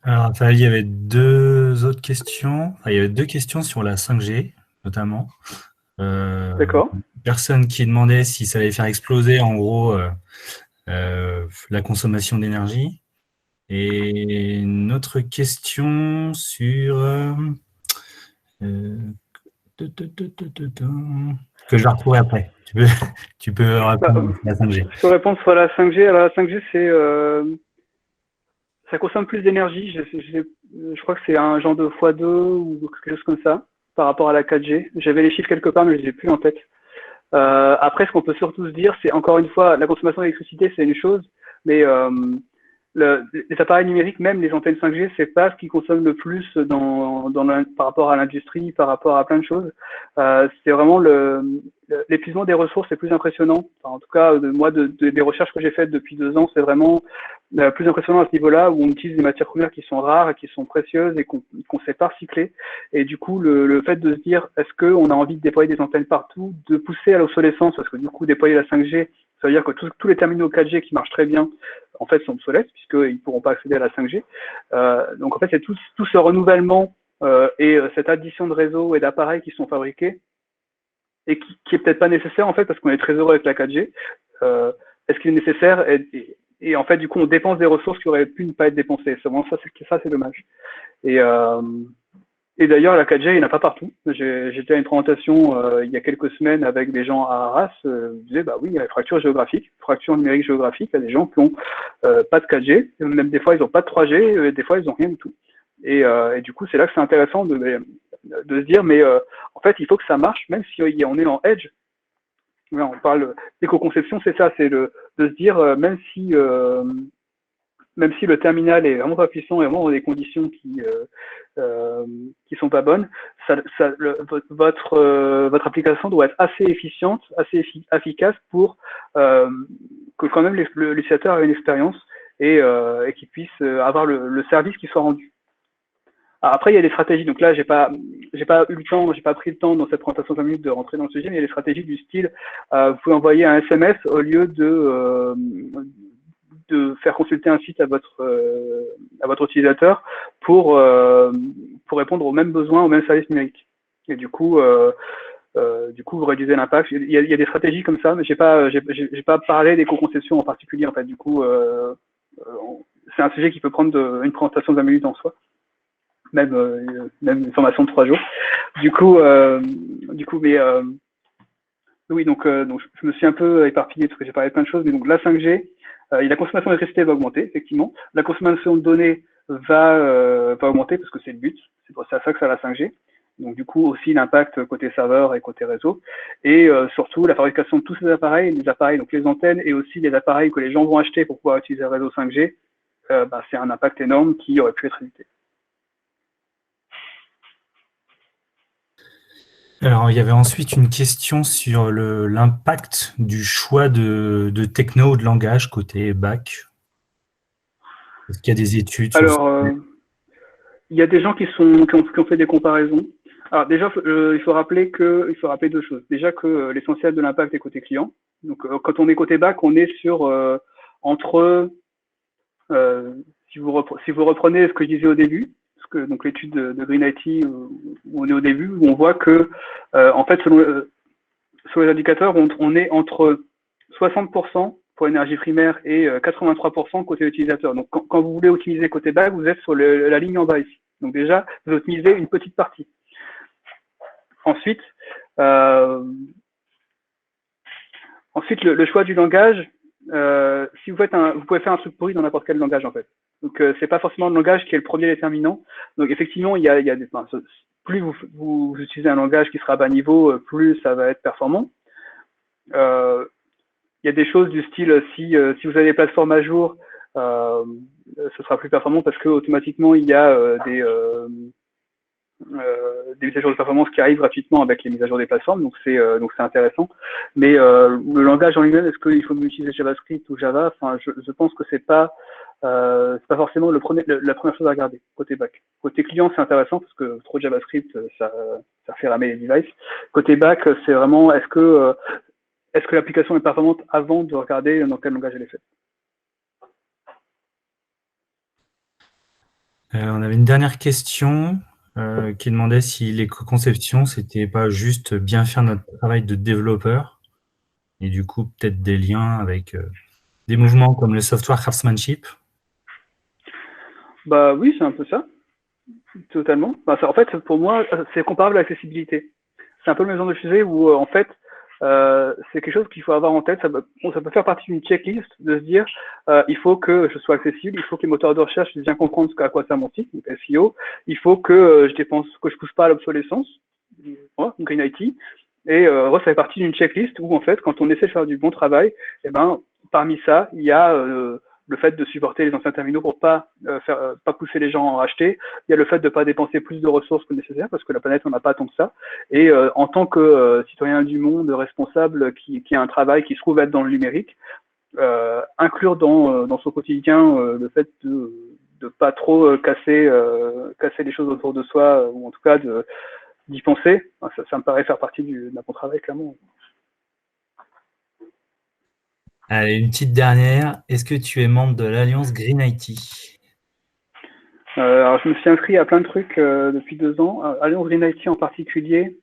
Alors, il y avait deux autres questions. Enfin, il y avait deux questions sur la 5G, notamment. D'accord. Personne qui demandait si ça allait faire exploser, en gros, la consommation d'énergie. Et une autre question sur... que je vais retrouver après. Tu peux répondre à la 5G. Je peux répondre sur la 5G. Alors, la 5G, ça consomme plus d'énergie. Je crois que c'est un genre de x2 ou quelque chose comme ça par rapport à la 4G. J'avais les chiffres quelque part, mais je les ai plus en tête. Après, ce qu'on peut surtout se dire, c'est encore une fois, la consommation d'électricité, c'est une chose, mais les appareils numériques, même les antennes 5G, c'est pas ce qui consomme le plus par rapport à l'industrie, par rapport à plein de choses. C'est vraiment l'épuisement des ressources est plus impressionnant. Enfin, en tout cas, des recherches que j'ai faites depuis 2 ans, c'est vraiment plus impressionnant à ce niveau-là, où on utilise des matières premières qui sont rares, qui sont précieuses et qu'on sait pas recycler. Et du coup, le fait de se dire, est-ce qu'on a envie de déployer des antennes partout, de pousser à l'obsolescence, parce que du coup, déployer la 5G, ça veut dire que tous les terminaux 4G qui marchent très bien, en fait, sont obsolètes, puisqu'ils ne pourront pas accéder à la 5G. Donc, en fait, c'est tout ce renouvellement et cette addition de réseaux et d'appareils qui sont fabriqués et qui est peut-être pas nécessaire, en fait, parce qu'on est très heureux avec la 4G. Est-ce qu'il est nécessaire et en fait, du coup, on dépense des ressources qui auraient pu ne pas être dépensées. C'est vraiment ça, c'est dommage. Et d'ailleurs, la 4G, il n'y en a pas partout. J'étais à une présentation il y a quelques semaines avec des gens à Arras. Ils disaient, bah oui, il y a une fracture géographique, fracture numérique géographique. Il y a des gens qui n'ont pas de 4G, même des fois, ils n'ont pas de 3G, et des fois, ils n'ont rien du tout. Et du coup, c'est là que c'est intéressant de se dire, mais en fait, il faut que ça marche, même si on est en edge. On parle d'éco-conception, c'est ça, c'est de se dire, même si le terminal est vraiment pas puissant et vraiment dans des conditions qui sont pas bonnes, votre application doit être assez efficiente, assez efficace pour que quand même l'utilisateur ait une expérience et qu'il puisse avoir le service qui soit rendu. Alors après, il y a des stratégies. Donc là, j'ai pas eu le temps, j'ai pas pris le temps dans cette présentation de 5 minutes de rentrer dans le sujet, mais il y a des stratégies du style, vous pouvez envoyer un SMS au lieu de faire consulter un site à votre utilisateur pour répondre aux mêmes besoins, aux mêmes services numériques. Et du coup, vous réduisez l'impact. Il y a des stratégies comme ça, mais j'ai pas parlé d'éco-conception en particulier. En fait, du coup, c'est un sujet qui peut prendre une présentation de 20 minutes en soi. Même une formation de 3 jours. Du coup, mais oui, donc je me suis un peu éparpillé parce que j'ai parlé de plein de choses, mais donc la 5G, la consommation d'électricité va augmenter, effectivement. La consommation de données va augmenter parce que c'est le but. C'est à ça que ça la 5G. Donc du coup aussi l'impact côté serveur et côté réseau. Et surtout la fabrication de tous ces appareils, donc les antennes et aussi les appareils que les gens vont acheter pour pouvoir utiliser le réseau 5G, c'est un impact énorme qui aurait pu être évité. Alors, il y avait ensuite une question sur l'impact du choix de techno ou de langage côté bac. Est-ce qu'il y a des études sur le Alors, sujet? il y a des gens qui ont fait des comparaisons. Alors déjà, il faut rappeler deux choses. Déjà que l'essentiel de l'impact est côté client. Donc, quand on est côté bac, on est sur entre, si vous reprenez ce que je disais au début, donc l'étude de Green IT où on est au début, où on voit que en fait, sur les indicateurs, on est entre 60% pour l'énergie primaire et 83% côté utilisateur. Donc, quand vous voulez optimiser côté bac, vous êtes sur la ligne en bas ici. Donc déjà, vous optimisez une petite partie. Ensuite, euh, le choix du langage, si vous pouvez faire un truc pourri dans n'importe quel langage en fait. Donc c'est pas forcément le langage qui est le premier déterminant. Donc effectivement, il y a des, enfin, plus vous utilisez un langage qui sera à bas niveau, plus ça va être performant. Euh, il y a des choses du style si vous avez des plateformes à jour, euh, ce sera plus performant parce que automatiquement il y a des mises à jour de performance qui arrivent gratuitement avec les mises à jour des plateformes, donc c'est intéressant. Mais le langage en lui-même, est-ce qu'il faut utiliser JavaScript ou Java? Enfin, je pense que c'est pas forcément la première chose à regarder côté back. Côté client, c'est intéressant parce que trop de JavaScript, ça fait ramer les devices. Côté back, c'est vraiment est-ce que l'application est performante avant de regarder dans quel langage elle est faite. On avait une dernière question qui demandait si l'éco-conception, c'était pas juste bien faire notre travail de développeur, et du coup, peut-être des liens avec des mouvements comme le software craftsmanship. Bah oui, c'est un peu ça, totalement. Bah, en fait, pour moi, c'est comparable à l'accessibilité. C'est un peu le même genre de sujet où, en fait, c'est quelque chose qu'il faut avoir en tête. Ça peut faire partie d'une checklist de se dire, il faut que je sois accessible, il faut que les moteurs de recherche puissent bien comprendre à quoi sert mon site, donc SEO. Il faut que que je pousse pas à l'obsolescence, voilà, donc Green IT. Et ça fait partie d'une checklist où, en fait, quand on essaie de faire du bon travail, eh ben, parmi ça, il y a le fait de supporter les anciens terminaux pour pas pousser les gens à en racheter. Il y a le fait de ne pas dépenser plus de ressources que nécessaire parce que la planète n'en a pas tant que ça. Et en tant que citoyen du monde responsable qui a un travail qui se trouve être dans le numérique, inclure dans son quotidien le fait de pas trop casser les choses autour de soi ou en tout cas d'y penser, ça me paraît faire partie d'un bon travail clairement. Allez, une petite dernière. Est-ce que tu es membre de l'Alliance Green IT? Alors je me suis inscrit à plein de trucs depuis 2 ans. Alliance Green IT en particulier,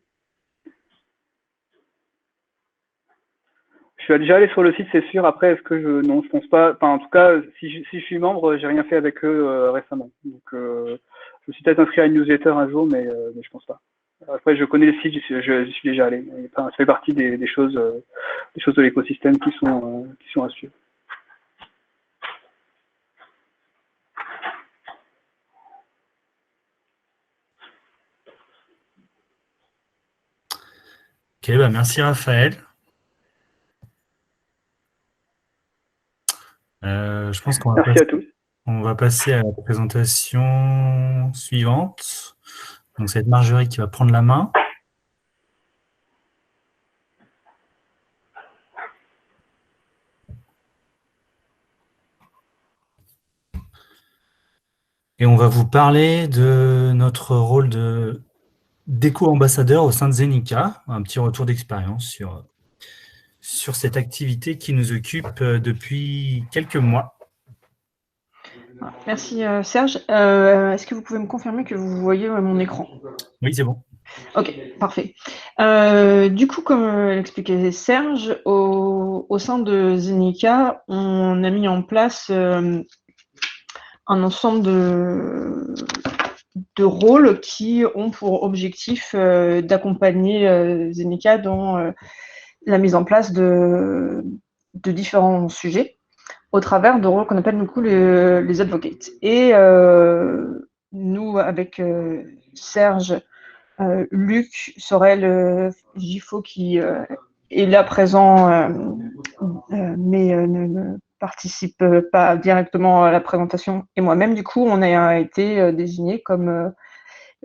je suis déjà allé sur le site, c'est sûr. Après, est-ce que non, je pense pas. Enfin, en tout cas, si je suis membre, j'ai rien fait avec eux récemment. Donc, je me suis peut-être inscrit à une newsletter un jour, mais je pense pas. Après, je connais le site, j'y suis déjà allé. Enfin, ça fait partie des choses de l'écosystème qui sont à suivre. Ok, bah merci Raphaël. Je pense qu'on Merci à tous. va passer à la présentation suivante. Donc, c'est Marjorie qui va prendre la main. Et on va vous parler de notre rôle d'éco-ambassadeur au sein de Zenica, un petit retour d'expérience sur cette activité qui nous occupe depuis quelques mois. Merci Serge. Est-ce que vous pouvez me confirmer que vous voyez mon écran? Oui, c'est bon. Ok, parfait. Du coup, comme l'expliquait Serge, au sein de Zenica, on a mis en place un ensemble de rôles qui ont pour objectif d'accompagner Zenica dans la mise en place de différents sujets au travers de rôles qu'on appelle du coup les advocates. Et nous, avec Serge, Luc, Sorel, Gifo qui est là présent, mais ne participe pas directement à la présentation, et moi-même, du coup, on a été désignés comme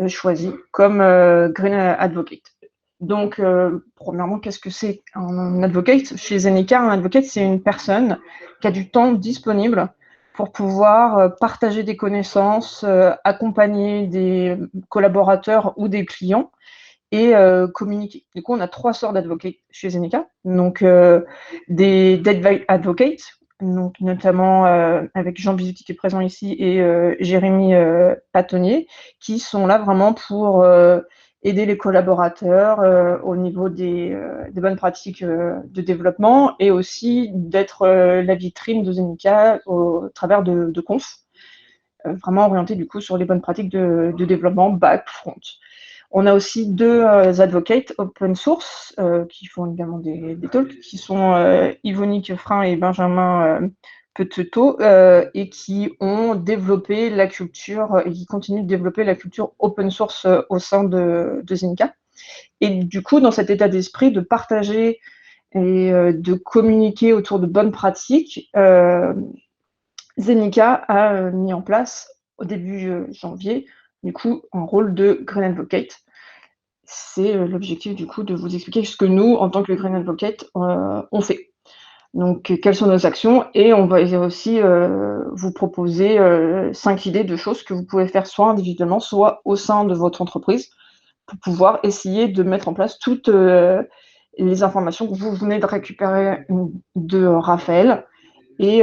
choisis comme Green Advocate. Donc, premièrement, qu'est-ce que c'est un advocate? Chez Zenica, un advocate, c'est une personne qui a du temps disponible pour pouvoir partager des connaissances, accompagner des collaborateurs ou des clients et communiquer. Du coup, on a 3 sortes d'advocates chez Zenica. Donc, des dead advocates, donc notamment avec Jean Bizuti qui est présent ici et Jérémy Patonnier, qui sont là vraiment pour aider les collaborateurs au niveau des bonnes pratiques de développement et aussi d'être la vitrine de Zenica au travers de confs, vraiment orientés du coup sur les bonnes pratiques de développement back, front. On a aussi 2 advocates open source qui font également des talks, qui sont Yvonique Frein et Benjamin Petetot, et qui ont développé la culture et qui continuent de développer la culture open source au sein de Zenica. Et du coup, dans cet état d'esprit de partager et de communiquer autour de bonnes pratiques, Zenica a mis en place au début janvier du coup un rôle de Green Advocate. C'est l'objectif du coup de vous expliquer ce que nous, en tant que Green Advocate, on fait. Donc, quelles sont nos actions et on va aussi vous proposer 5 idées de choses que vous pouvez faire soit individuellement, soit au sein de votre entreprise pour pouvoir essayer de mettre en place toutes les informations que vous venez de récupérer de Raphaël et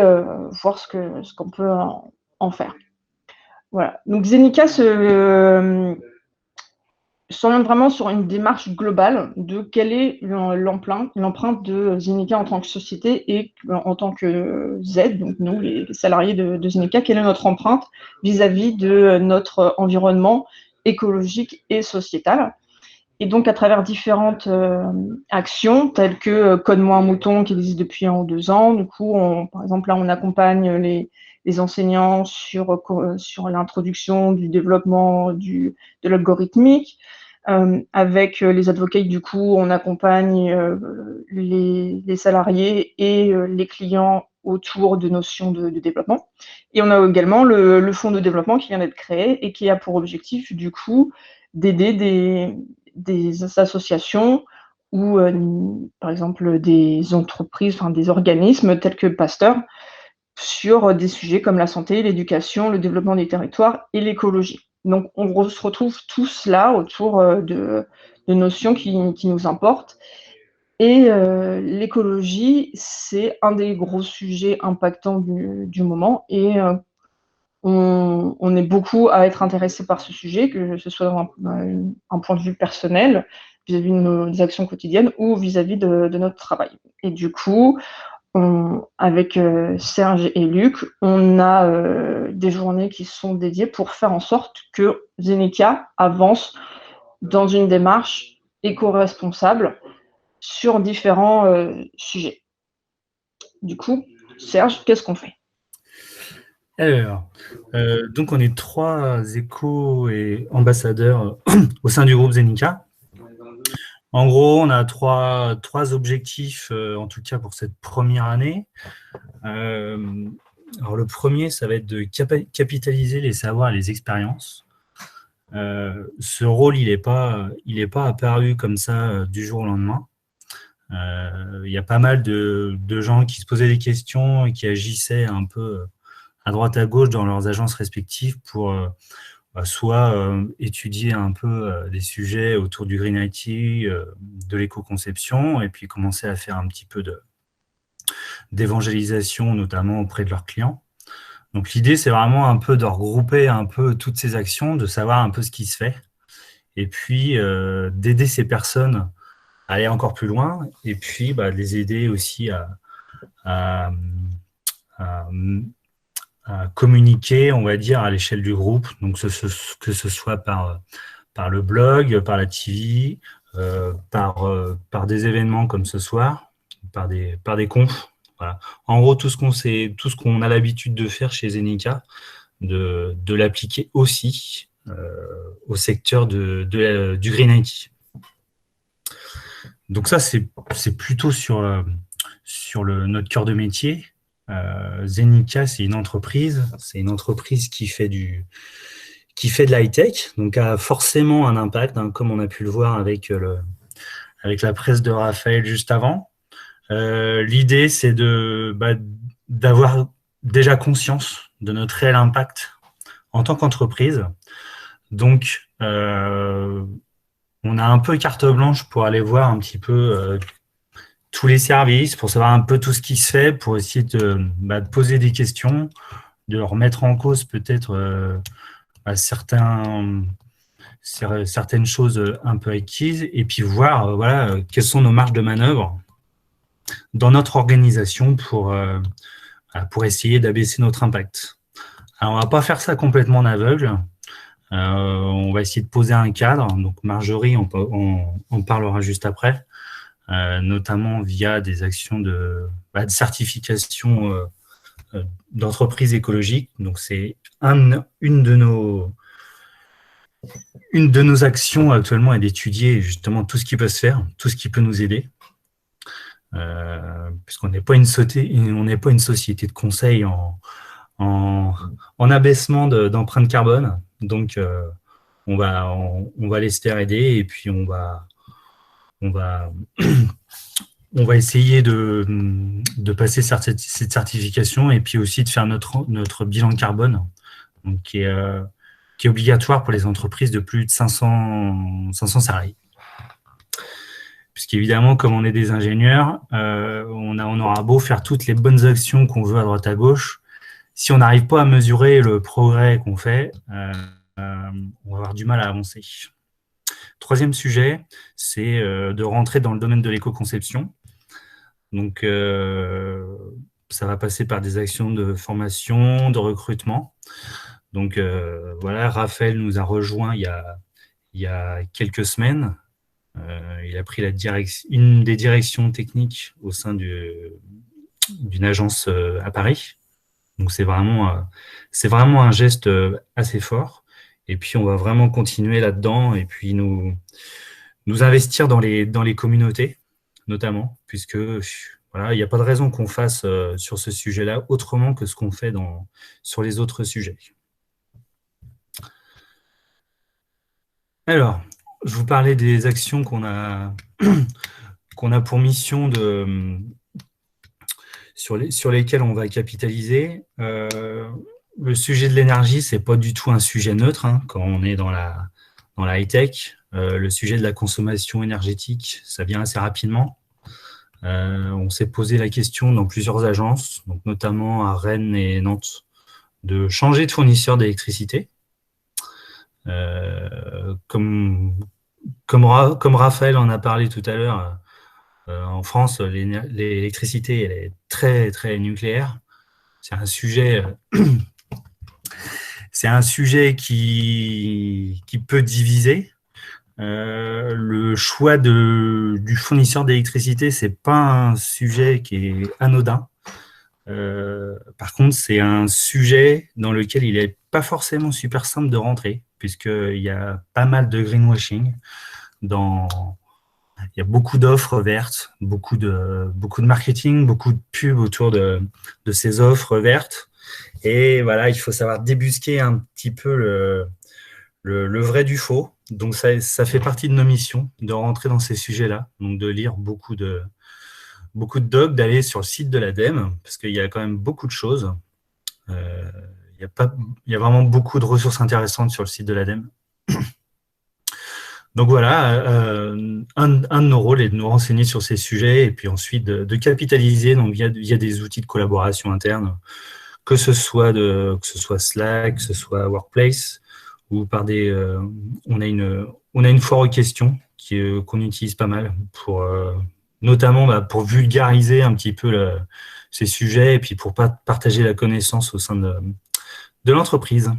voir ce qu'on peut en faire. Voilà. Donc, Zenica s'oriente vraiment sur une démarche globale de quelle est l'empreinte de Zenica en tant que société et en tant que Z, donc nous, les salariés de Zenica, quelle est notre empreinte vis-à-vis de notre environnement écologique et sociétal. Et donc, à travers différentes actions, telles que Code-moi un mouton, qui existe depuis 1 ou 2 ans. Du coup, par exemple, là, on accompagne les enseignants sur l'introduction du développement de l'algorithmique. Avec les advocates, du coup, on accompagne les salariés et les clients autour de notions de développement. Et on a également le fonds de développement qui vient d'être créé et qui a pour objectif, du coup, d'aider des associations ou, par exemple, des entreprises, enfin des organismes tels que Pasteur, sur des sujets comme la santé, l'éducation, le développement des territoires et l'écologie. Donc, on se retrouve tous là autour de notions qui nous importent. Et l'écologie, c'est un des gros sujets impactants du moment. Et on est beaucoup à être intéressé par ce sujet, que ce soit un point de vue personnel, vis-à-vis de nos actions quotidiennes ou vis-à-vis de notre travail. Et du coup, avec Serge et Luc, on a des journées qui sont dédiées pour faire en sorte que Zenica avance dans une démarche éco-responsable sur différents sujets. Du coup, Serge, qu'est-ce qu'on fait? Alors, donc on est 3 échos et ambassadeurs au sein du groupe Zenica. En gros, on a trois objectifs, en tout cas pour cette première année. Alors le premier, ça va être de capitaliser les savoirs et les expériences. Ce rôle, il n'est pas apparu comme ça du jour au lendemain. Il y a pas mal de gens qui se posaient des questions et qui agissaient un peu à droite à gauche dans leurs agences respectives pour soit étudier un peu des sujets autour du Green IT, de l'éco-conception, et puis commencer à faire un petit peu d'évangélisation, notamment auprès de leurs clients. Donc l'idée, c'est vraiment un peu de regrouper un peu toutes ces actions, de savoir un peu ce qui se fait, et puis d'aider ces personnes à aller encore plus loin, et puis de les aider aussi à communiquer, on va dire, à l'échelle du groupe, donc que ce soit par le blog, par la TV, par des événements comme ce soir, par des confs. Voilà. En gros, tout ce qu'on a l'habitude de faire chez Zenica, de l'appliquer aussi au secteur du Green IT. Donc ça, c'est plutôt sur notre cœur de métier. Zenica, c'est une entreprise qui fait de l'high-tech, donc a forcément un impact, hein, comme on a pu le voir avec avec la presse de Raphaël juste avant. L'idée, c'est d'avoir déjà conscience de notre réel impact en tant qu'entreprise. Donc, on a un peu carte blanche pour aller voir un petit peu tous les services, pour savoir un peu tout ce qui se fait, pour essayer de poser des questions, de remettre en cause peut-être certaines choses un peu acquises, et puis voir voilà, quelles sont nos marges de manœuvre dans notre organisation pour essayer d'abaisser notre impact. Alors, on ne va pas faire ça complètement en aveugle. On va essayer de poser un cadre. Donc, Marjorie, on parlera juste après, notamment via des actions de certification d'entreprises écologiques. Donc, c'est une de nos actions actuellement est d'étudier justement tout ce qui peut se faire, tout ce qui peut nous aider. Puisqu'on n'est pas une société de conseil en abaissement d'empreinte carbone. Donc, on va les faire aider et puis on va essayer de passer cette certification et puis aussi de faire notre bilan carbone, donc qui est obligatoire pour les entreprises de plus de 500 salariés. Puisqu'évidemment, comme on est des ingénieurs, on aura beau faire toutes les bonnes actions qu'on veut à droite à gauche, si on n'arrive pas à mesurer le progrès qu'on fait, on va avoir du mal à avancer. Troisième sujet, c'est de rentrer dans le domaine de l'éco-conception. Donc, ça va passer par des actions de formation, de recrutement. Donc, voilà, Raphaël nous a rejoint il y a quelques semaines. Il a pris une des directions techniques au sein d'une agence à Paris. Donc, c'est vraiment un geste assez fort. Et puis, on va vraiment continuer là-dedans et puis nous investir dans les communautés, notamment, puisque voilà, il n'y a pas de raison qu'on fasse sur ce sujet-là autrement que ce qu'on fait sur les autres sujets. Alors, je vous parlais des actions qu'on a pour mission sur lesquelles on va capitaliser. Le sujet de l'énergie, c'est pas du tout un sujet neutre hein, quand on est dans la high-tech. Le sujet de la consommation énergétique, ça vient assez rapidement. On s'est posé la question dans plusieurs agences, donc notamment à Rennes et Nantes, de changer de fournisseur d'électricité. Comme Raphaël en a parlé tout à l'heure, en France, l'électricité elle est très, très nucléaire. C'est un sujet qui peut diviser. Le choix du fournisseur d'électricité, c'est pas un sujet qui est anodin. Par contre, c'est un sujet dans lequel il n'est pas forcément super simple de rentrer, puisqu'il y a pas mal de greenwashing. Il y a beaucoup d'offres vertes, beaucoup de marketing, beaucoup de pubs autour de ces offres vertes. Et voilà, il faut savoir débusquer un petit peu le vrai du faux. Donc, ça fait partie de nos missions, de rentrer dans ces sujets-là, donc de lire beaucoup de docs, d'aller sur le site de l'ADEME, parce qu'il y a quand même beaucoup de choses. Il y a vraiment beaucoup de ressources intéressantes sur le site de l'ADEME. Donc voilà, un de nos rôles est de nous renseigner sur ces sujets et puis ensuite de capitaliser donc via des outils de collaboration interne, que ce soit Slack, que ce soit Workplace, ou par on a une foire aux questions qu'on utilise pas mal pour notamment pour vulgariser un petit peu ces sujets et puis pour partager la connaissance au sein de l'entreprise.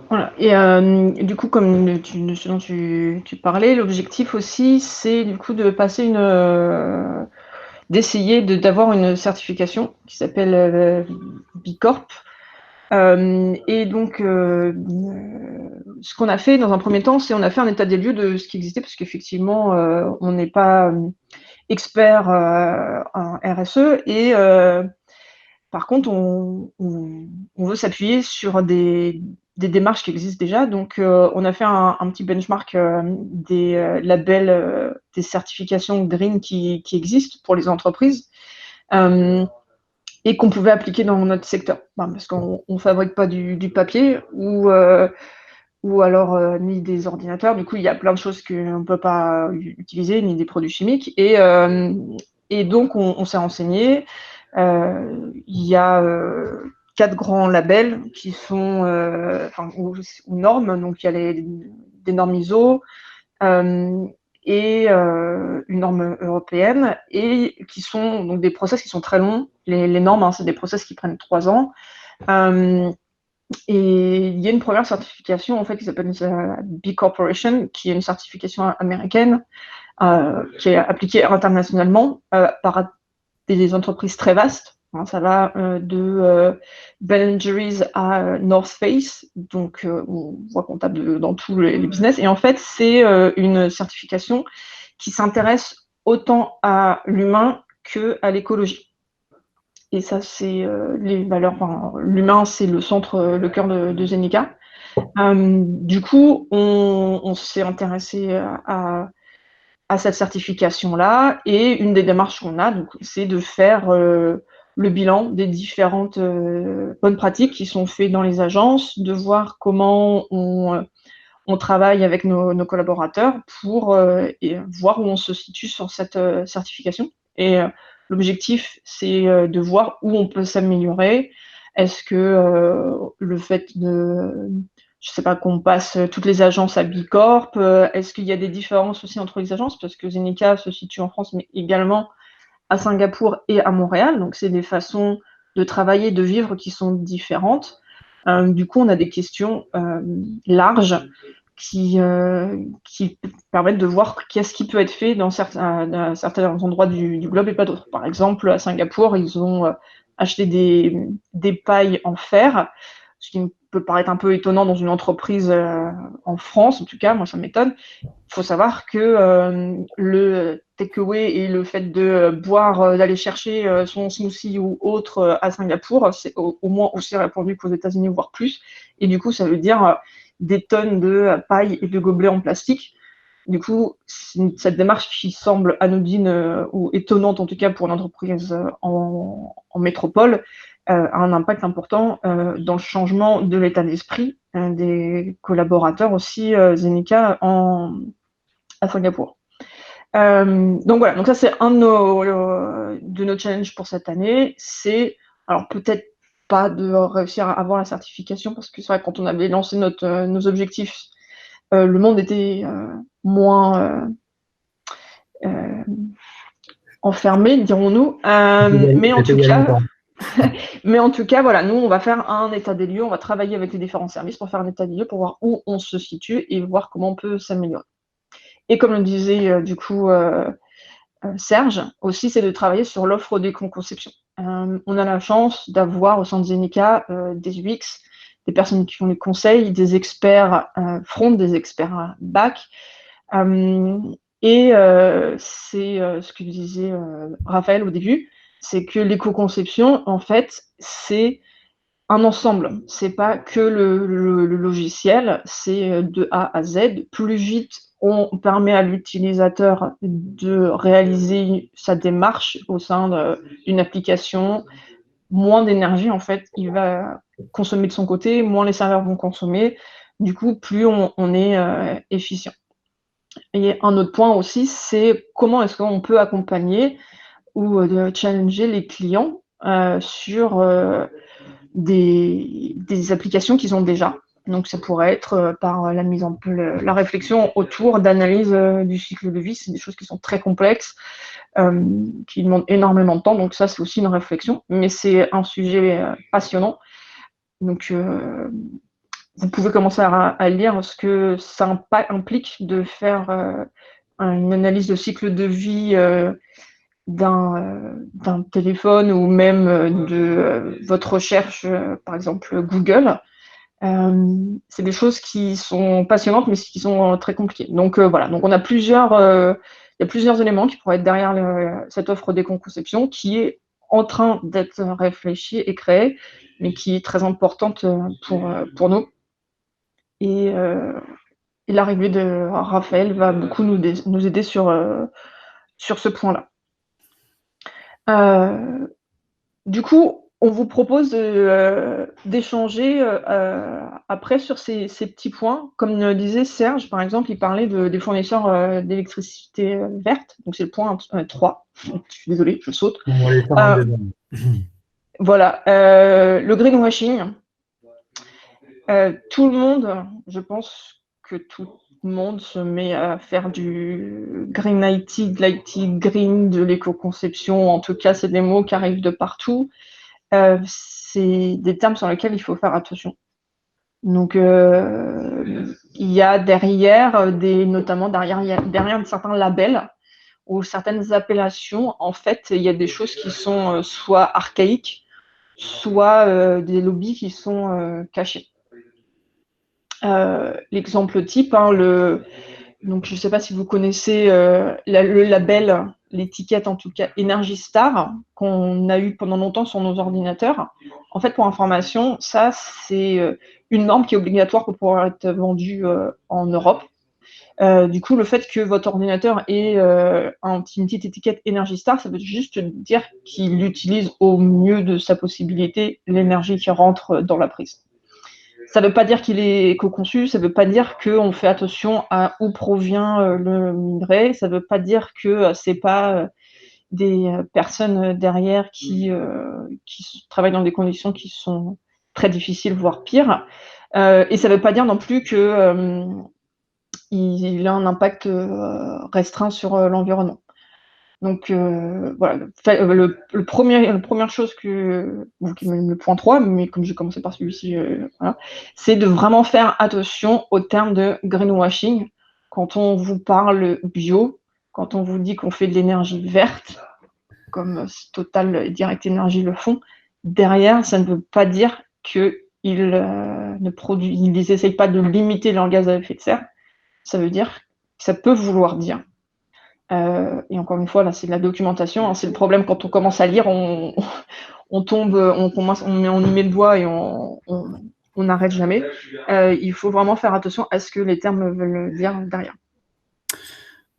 Voilà. Et du coup, comme ce dont tu parlais, l'objectif aussi, c'est du coup de passer d'essayer d'avoir une certification qui s'appelle B Corp. Et donc, ce qu'on a fait dans un premier temps, c'est on a fait un état des lieux de ce qui existait, parce qu'effectivement, on n'est pas expert en RSE et par contre, on veut s'appuyer sur des des démarches qui existent déjà. Donc, on a fait un petit benchmark des labels, des certifications Green qui existent pour les entreprises et qu'on pouvait appliquer dans notre secteur. Parce qu'on ne fabrique pas du papier ou alors ni des ordinateurs. Du coup, il y a plein de choses qu'on ne peut pas utiliser, ni des produits chimiques. Et donc, on s'est renseigné. Il y a 4 grands labels qui sont aux normes. Donc, il y a des normes ISO et une norme européenne, et qui sont donc des process qui sont très longs. Les normes, c'est des process qui prennent 3 ans. Et il y a une première certification en fait qui s'appelle B Corporation, qui est une certification américaine qui est appliquée internationalement par des entreprises très vastes. Ça va de Ben Jerry's à North Face, donc on voit comptable dans tous les business. Et en fait, c'est une certification qui s'intéresse autant à l'humain qu'à l'écologie. Et ça, c'est les valeurs. L'humain, c'est le centre, le cœur de Zenica. Du coup, on s'est intéressé à cette certification-là, et une des démarches qu'on a, c'est de faire le bilan des différentes bonnes pratiques qui sont faites dans les agences, de voir comment on travaille avec nos collaborateurs pour et voir où on se situe sur cette certification. Et l'objectif, c'est de voir où on peut s'améliorer. Est-ce que le fait je sais pas, qu'on passe toutes les agences à B Corp, est-ce qu'il y a des différences aussi entre les agences? Parce que Zenica se situe en France, mais également à Singapour et à Montréal. Donc, c'est des façons de travailler, de vivre qui sont différentes. Du coup, on a des questions larges qui permettent de voir qu'est-ce qui peut être fait dans certains endroits du globe et pas d'autres. Par exemple, à Singapour, ils ont acheté des pailles en fer, ce qui peut paraître un peu étonnant dans une entreprise en France, en tout cas, moi ça m'étonne. Il faut savoir que le takeaway et le fait de boire, d'aller chercher son smoothie ou autre à Singapour, c'est au moins aussi répandu qu'aux États-Unis, voire plus. Et du coup, ça veut dire des tonnes de paille et de gobelets en plastique. Du coup, cette démarche qui semble anodine ou étonnante, en tout cas pour une entreprise en métropole, a un impact important dans le changement de l'état d'esprit des collaborateurs aussi Zenica à Singapour. Donc voilà, donc ça c'est un de nos challenges pour cette année. C'est, alors peut-être pas de réussir à avoir la certification, parce que c'est vrai que quand on avait lancé nos objectifs, le monde était moins enfermé, dirons-nous. Mais en tout cas, voilà, nous, on va faire un état des lieux, on va travailler avec les différents services pour faire un état des lieux, pour voir où on se situe et voir comment on peut s'améliorer. Et comme le disait du coup Serge, aussi, c'est de travailler sur l'offre d'éco-conception. On a la chance d'avoir au sein de Zenica des UX, des personnes qui font des conseils, des experts front, des experts back. Et c'est ce que disait Raphaël au début, c'est que l'éco-conception, en fait, c'est un ensemble. C'est pas que le logiciel, c'est de A à Z. Plus vite on permet à l'utilisateur de réaliser sa démarche au sein d'une application, moins d'énergie, en fait, il va consommer de son côté, moins les serveurs vont consommer. Du coup, plus on est efficient. Et un autre point aussi, c'est comment est-ce qu'on peut accompagner ou challenger les clients sur des applications qu'ils ont déjà. Donc, ça pourrait être par la réflexion autour d'analyse du cycle de vie. C'est des choses qui sont très complexes, qui demandent énormément de temps. Donc, ça, c'est aussi une réflexion. Mais c'est un sujet passionnant. Donc, vous pouvez commencer à lire ce que ça implique de faire une analyse de cycle de vie d'un téléphone, ou même de votre recherche, par exemple Google. C'est des choses qui sont passionnantes, mais qui sont très compliquées. Donc voilà, donc on a il y a plusieurs éléments qui pourraient être derrière cette offre d'éco-conception, qui est en train d'être réfléchie et créée, mais qui est très importante pour nous. Et l'arrivée de Raphaël va beaucoup nous aider sur ce point-là. Du coup, on vous propose d'échanger après sur ces petits points. Comme le disait Serge, par exemple, il parlait des fournisseurs d'électricité verte. Donc, c'est le point 3. Je suis désolée, je saute. On va les faire en dedans. Voilà. Le greenwashing. Tout le monde, je pense que tout le monde se met à faire du green IT, de l'IT green, de l'éco-conception. En tout cas, c'est des mots qui arrivent de partout. C'est des termes sur lesquels il faut faire attention. Donc, il y a derrière, notamment derrière certains labels ou certaines appellations, en fait, il y a des choses qui sont soit archaïques, soit des lobbies qui sont cachés. L'exemple type, donc je ne sais pas si vous connaissez le label, l'étiquette en tout cas Energy Star, qu'on a eu pendant longtemps sur nos ordinateurs. En fait, pour information, ça c'est une norme qui est obligatoire pour pouvoir être vendue en Europe. Du coup, le fait que votre ordinateur ait une petite étiquette Energy Star, ça veut juste dire qu'il utilise au mieux de sa possibilité l'énergie qui rentre dans la prise. Ça ne veut pas dire qu'il est éco-conçu, ça ne veut pas dire qu'on fait attention à où provient le minerai, ça ne veut pas dire que ce n'est pas des personnes derrière qui travaillent dans des conditions qui sont très difficiles, voire pires. Et ça ne veut pas dire non plus qu'il a un impact restreint sur l'environnement. Donc voilà, la première chose le point 3, mais comme j'ai commencé par celui-ci, voilà, c'est de vraiment faire attention au terme de greenwashing. Quand on vous parle bio, quand on vous dit qu'on fait de l'énergie verte, comme Total et Direct Energy le font, derrière, ça ne veut pas dire qu'ils n'essayent pas de limiter leur gaz à effet de serre. Ça veut dire, ça peut vouloir dire. Et encore une fois, là, c'est de la documentation. Hein. C'est le problème quand on commence à lire, on tombe, on y met le doigt et on n'arrête jamais. Il faut vraiment faire attention à ce que les termes veulent dire derrière.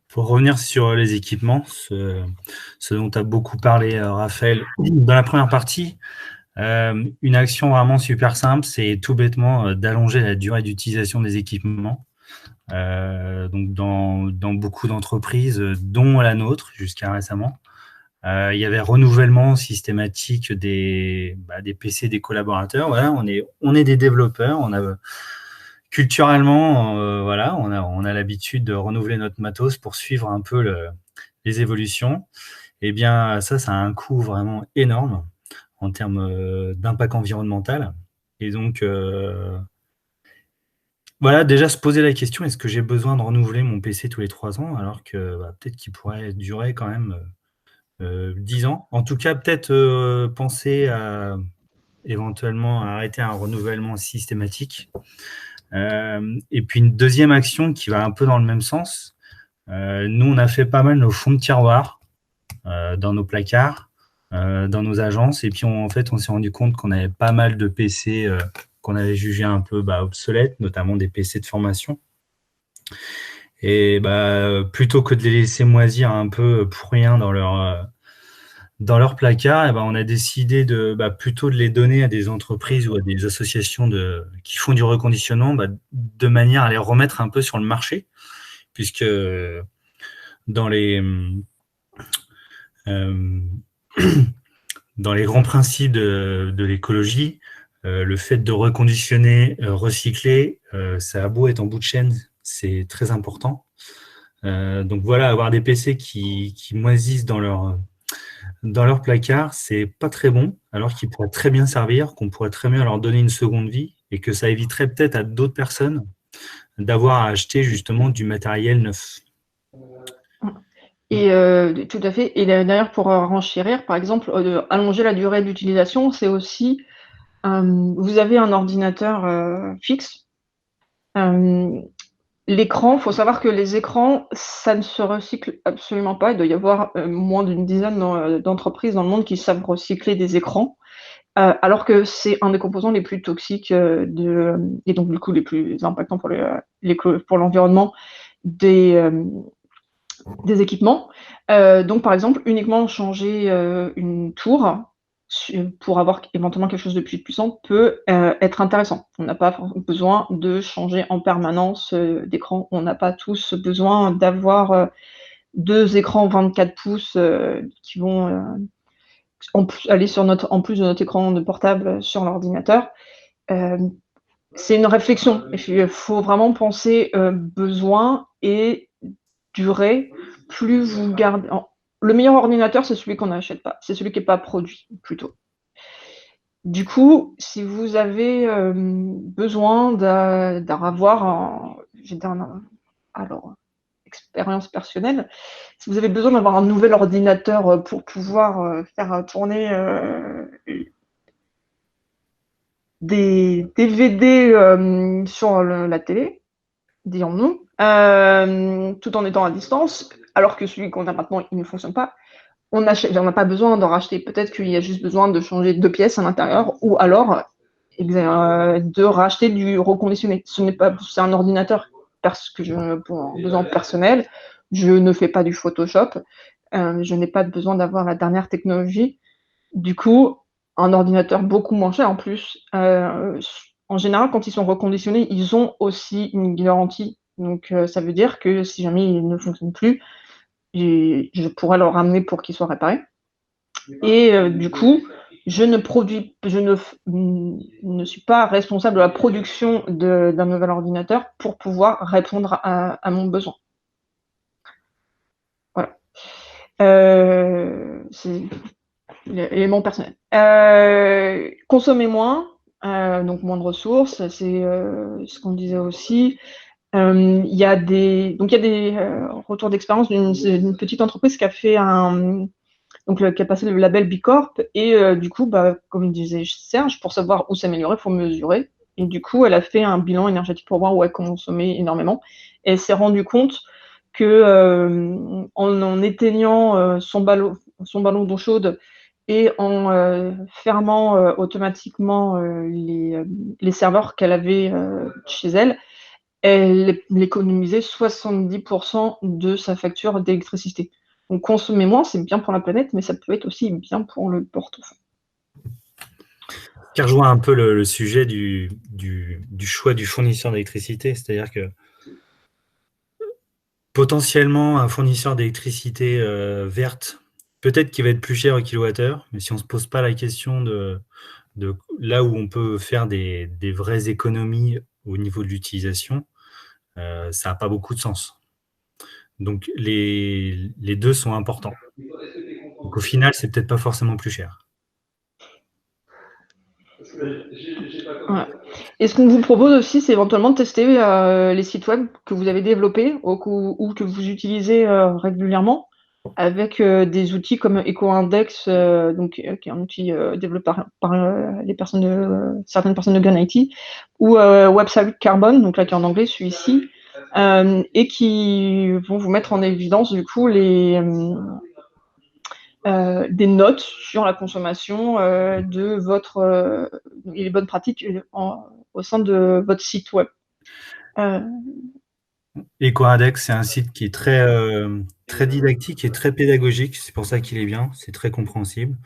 Pour revenir sur les équipements, ce dont tu as beaucoup parlé, Raphaël, dans la première partie, une action vraiment super simple, c'est tout bêtement d'allonger la durée d'utilisation des équipements. Donc dans beaucoup d'entreprises, dont la nôtre jusqu'à récemment, il y avait renouvellement systématique des PC des collaborateurs. Voilà, on est des développeurs, culturellement, voilà, on a l'habitude de renouveler notre matos pour suivre un peu les évolutions. Eh bien, ça a un coût vraiment énorme en termes d'impact environnemental. Et donc, voilà, déjà se poser la question, est-ce que j'ai besoin de renouveler mon PC tous les 3 ans, alors que peut-être qu'il pourrait durer quand même 10 ans. En tout cas, peut-être penser à éventuellement arrêter un renouvellement systématique. Et puis une deuxième action qui va un peu dans le même sens. Nous, on a fait pas mal nos fonds de tiroir dans nos placards, dans nos agences, et puis en fait, on s'est rendu compte qu'on avait pas mal de PC qu'on avait jugé un peu obsolètes, notamment des PC de formation. Et plutôt que de les laisser moisir un peu pour rien dans leur placard, on a décidé plutôt de les donner à des entreprises ou à des associations qui font du reconditionnement, de manière à les remettre un peu sur le marché, puisque dans les grands principes de l'écologie, le fait de reconditionner, recycler, ça a beau être en bout de chaîne, c'est très important. Donc voilà, avoir des PC qui moisissent dans leur placard, c'est pas très bon, alors qu'ils pourraient très bien servir, qu'on pourrait très bien leur donner une seconde vie, et que ça éviterait peut-être à d'autres personnes d'avoir à acheter justement du matériel neuf. Et tout à fait. Et d'ailleurs, pour renchérir, par exemple, allonger la durée d'utilisation, c'est aussi, vous avez un ordinateur fixe. L'écran, il faut savoir que les écrans, ça ne se recycle absolument pas. Il doit y avoir moins d'une dizaine d'entreprises dans le monde qui savent recycler des écrans. alors que c'est un des composants les plus toxiques et donc du coup les plus impactants pour l'environnement des équipements. Donc par exemple, uniquement changer une tour pour avoir éventuellement quelque chose de plus puissant peut être intéressant. On n'a pas besoin de changer en permanence d'écran. On n'a pas tous besoin d'avoir 2 écrans 24 pouces qui vont aller en plus de notre écran de portable sur l'ordinateur. C'est une réflexion. Il faut vraiment penser besoin et durée. Plus vous gardez. Le meilleur ordinateur, c'est celui qu'on n'achète pas. C'est celui qui n'est pas produit, plutôt. Du coup, si vous avez besoin d'avoir alors, expérience personnelle, si vous avez besoin d'avoir un nouvel ordinateur pour pouvoir faire tourner des DVD sur la télé, disons-nous, tout en étant à distance, alors que celui qu'on a maintenant, il ne fonctionne pas, on n'a pas besoin d'en racheter. Peut-être qu'il y a juste besoin de changer 2 pièces à l'intérieur, ou alors de racheter du reconditionné. C'est un ordinateur pour besoin personnel. Je ne fais pas du Photoshop. Je n'ai pas besoin d'avoir la dernière technologie. Du coup, un ordinateur beaucoup moins cher en plus. En général, quand ils sont reconditionnés, ils ont aussi une garantie. Donc, ça veut dire que si jamais il ne fonctionne plus, je pourrais le ramener pour qu'il soit réparé. Et du coup, je ne suis pas responsable de la production d'un nouvel ordinateur pour pouvoir répondre à mon besoin. Voilà. C'est l'élément personnel. Consommer moins, donc moins de ressources, c'est ce qu'on disait aussi. Il y a des retours d'expérience d'une petite entreprise qui a fait qui a passé le label B Corp, et du coup, comme disait Serge, pour savoir où s'améliorer, il faut mesurer. Et du coup, elle a fait un bilan énergétique pour voir où elle consommait énormément. Et elle s'est rendue compte que en éteignant son ballon d'eau chaude et en fermant automatiquement les serveurs qu'elle avait chez elle, elle économisait 70% de sa facture d'électricité. Donc consommer moins, c'est bien pour la planète, mais ça peut être aussi bien pour le portefeuille. Qui rejoint un peu le sujet du choix du fournisseur d'électricité, c'est-à-dire que potentiellement un fournisseur d'électricité verte, peut-être qu'il va être plus cher au kilowattheure, mais si on ne se pose pas la question de là où on peut faire des vraies économies au niveau de l'utilisation, ça n'a pas beaucoup de sens. Donc les deux sont importants. Donc au final, c'est peut-être pas forcément plus cher. Ouais. Et ce qu'on vous propose aussi, c'est éventuellement de tester les sites web que vous avez développés ou que vous utilisez régulièrement avec des outils comme EcoIndex, qui est un outil développé par certaines personnes de Gun IT, ou Website Carbon, donc là qui est en anglais, celui-ci, et qui vont vous mettre en évidence du coup des notes sur la consommation de et les bonnes pratiques au sein de votre site web. EcoIndex, c'est un site qui est très didactique et très pédagogique. C'est pour ça qu'il est bien. C'est très compréhensible.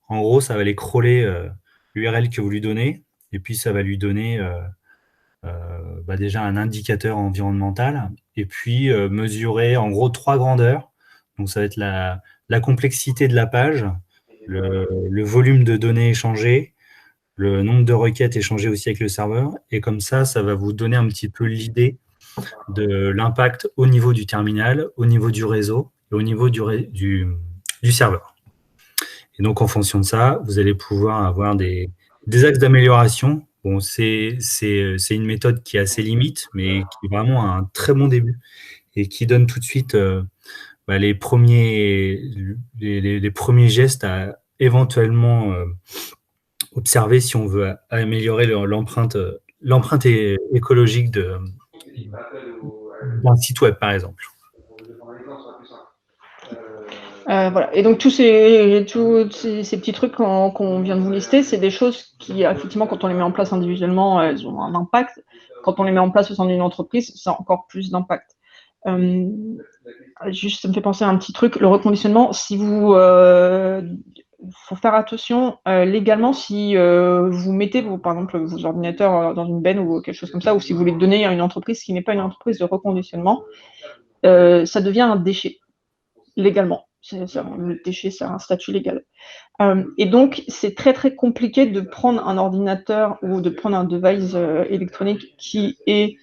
En gros, ça va aller crawler l'URL que vous lui donnez, et puis ça va lui donner déjà un indicateur environnemental, et puis mesurer en gros 3 grandeurs. Donc ça va être la complexité de la page, le volume de données échangées, le nombre de requêtes échangées aussi avec le serveur, et comme ça va vous donner un petit peu l'idée de l'impact au niveau du terminal, au niveau du réseau et au niveau du serveur. Et donc, en fonction de ça, vous allez pouvoir avoir des axes d'amélioration. Bon, c'est une méthode qui a ses limites, mais qui est vraiment un très bon début et qui donne tout de suite les premiers gestes à éventuellement observer si on veut améliorer l'empreinte écologique d'un site web, par exemple. Voilà. Et donc tous ces petits trucs qu'on vient de vous lister, c'est des choses qui, effectivement, quand on les met en place individuellement, elles ont un impact. Quand on les met en place au sein d'une entreprise, ça a encore plus d'impact. Juste, ça me fait penser à un petit truc, le reconditionnement. Si vous, faut faire attention légalement si vous mettez, par exemple, vos ordinateurs dans une benne ou quelque chose comme ça, ou si vous les donnez à une entreprise qui n'est pas une entreprise de reconditionnement, ça devient un déchet légalement. Le déchet, c'est un statut légal. Et donc, c'est très très compliqué de prendre un ordinateur ou de prendre un device électronique qui est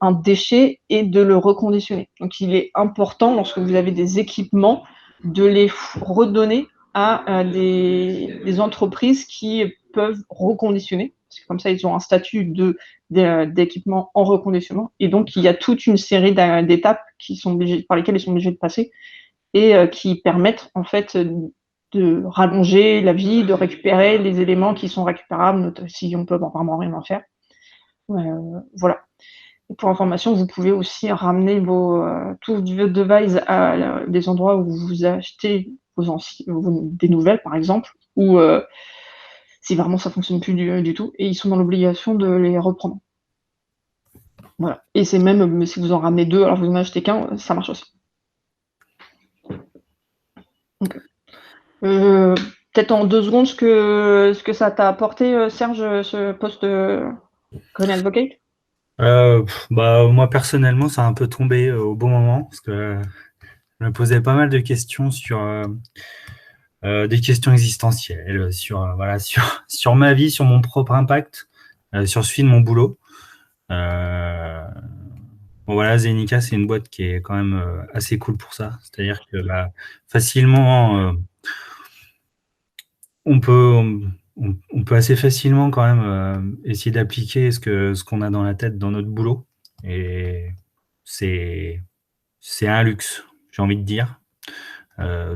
un déchet et de le reconditionner. Donc, il est important, lorsque vous avez des équipements, de les redonner à des entreprises qui peuvent reconditionner. Parce que comme ça, ils ont un statut d'équipement en reconditionnement. Et donc, il y a toute une série d'étapes par lesquelles ils sont obligés de passer et qui permettent en fait de rallonger la vie, de récupérer les éléments qui sont récupérables, si on peut vraiment rien en faire. Voilà. Et pour information, vous pouvez aussi ramener tous vos devices à des endroits où vous achetez des nouvelles, par exemple, ou si vraiment ça fonctionne plus du tout, et ils sont dans l'obligation de les reprendre. Voilà. Et c'est même si vous en ramenez 2, alors vous en achetez qu'un, ça marche aussi. Okay. Peut-être en 2 secondes ce que ça t'a apporté, Serge, ce poste Green Advocate. Moi personnellement, ça a un peu tombé au bon moment parce que je me posais pas mal de questions sur des questions existentielles, sur ma vie, sur mon propre impact, sur celui de mon boulot. Zenica, c'est une boîte qui est quand même assez cool pour ça. C'est-à-dire que facilement, on peut assez facilement quand même essayer d'appliquer ce qu'on a dans la tête dans notre boulot. Et c'est un luxe, j'ai envie de dire.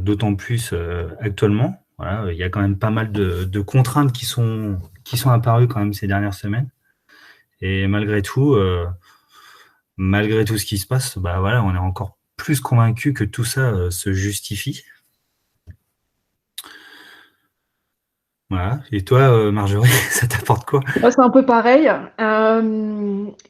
D'autant plus actuellement. Voilà, il y a quand même pas mal de contraintes qui sont apparues quand même ces dernières semaines. Et malgré tout ce qui se passe, on est encore plus convaincu que tout ça se justifie. Voilà. Et toi, Marjorie, ça t'apporte quoi? C'est un peu pareil.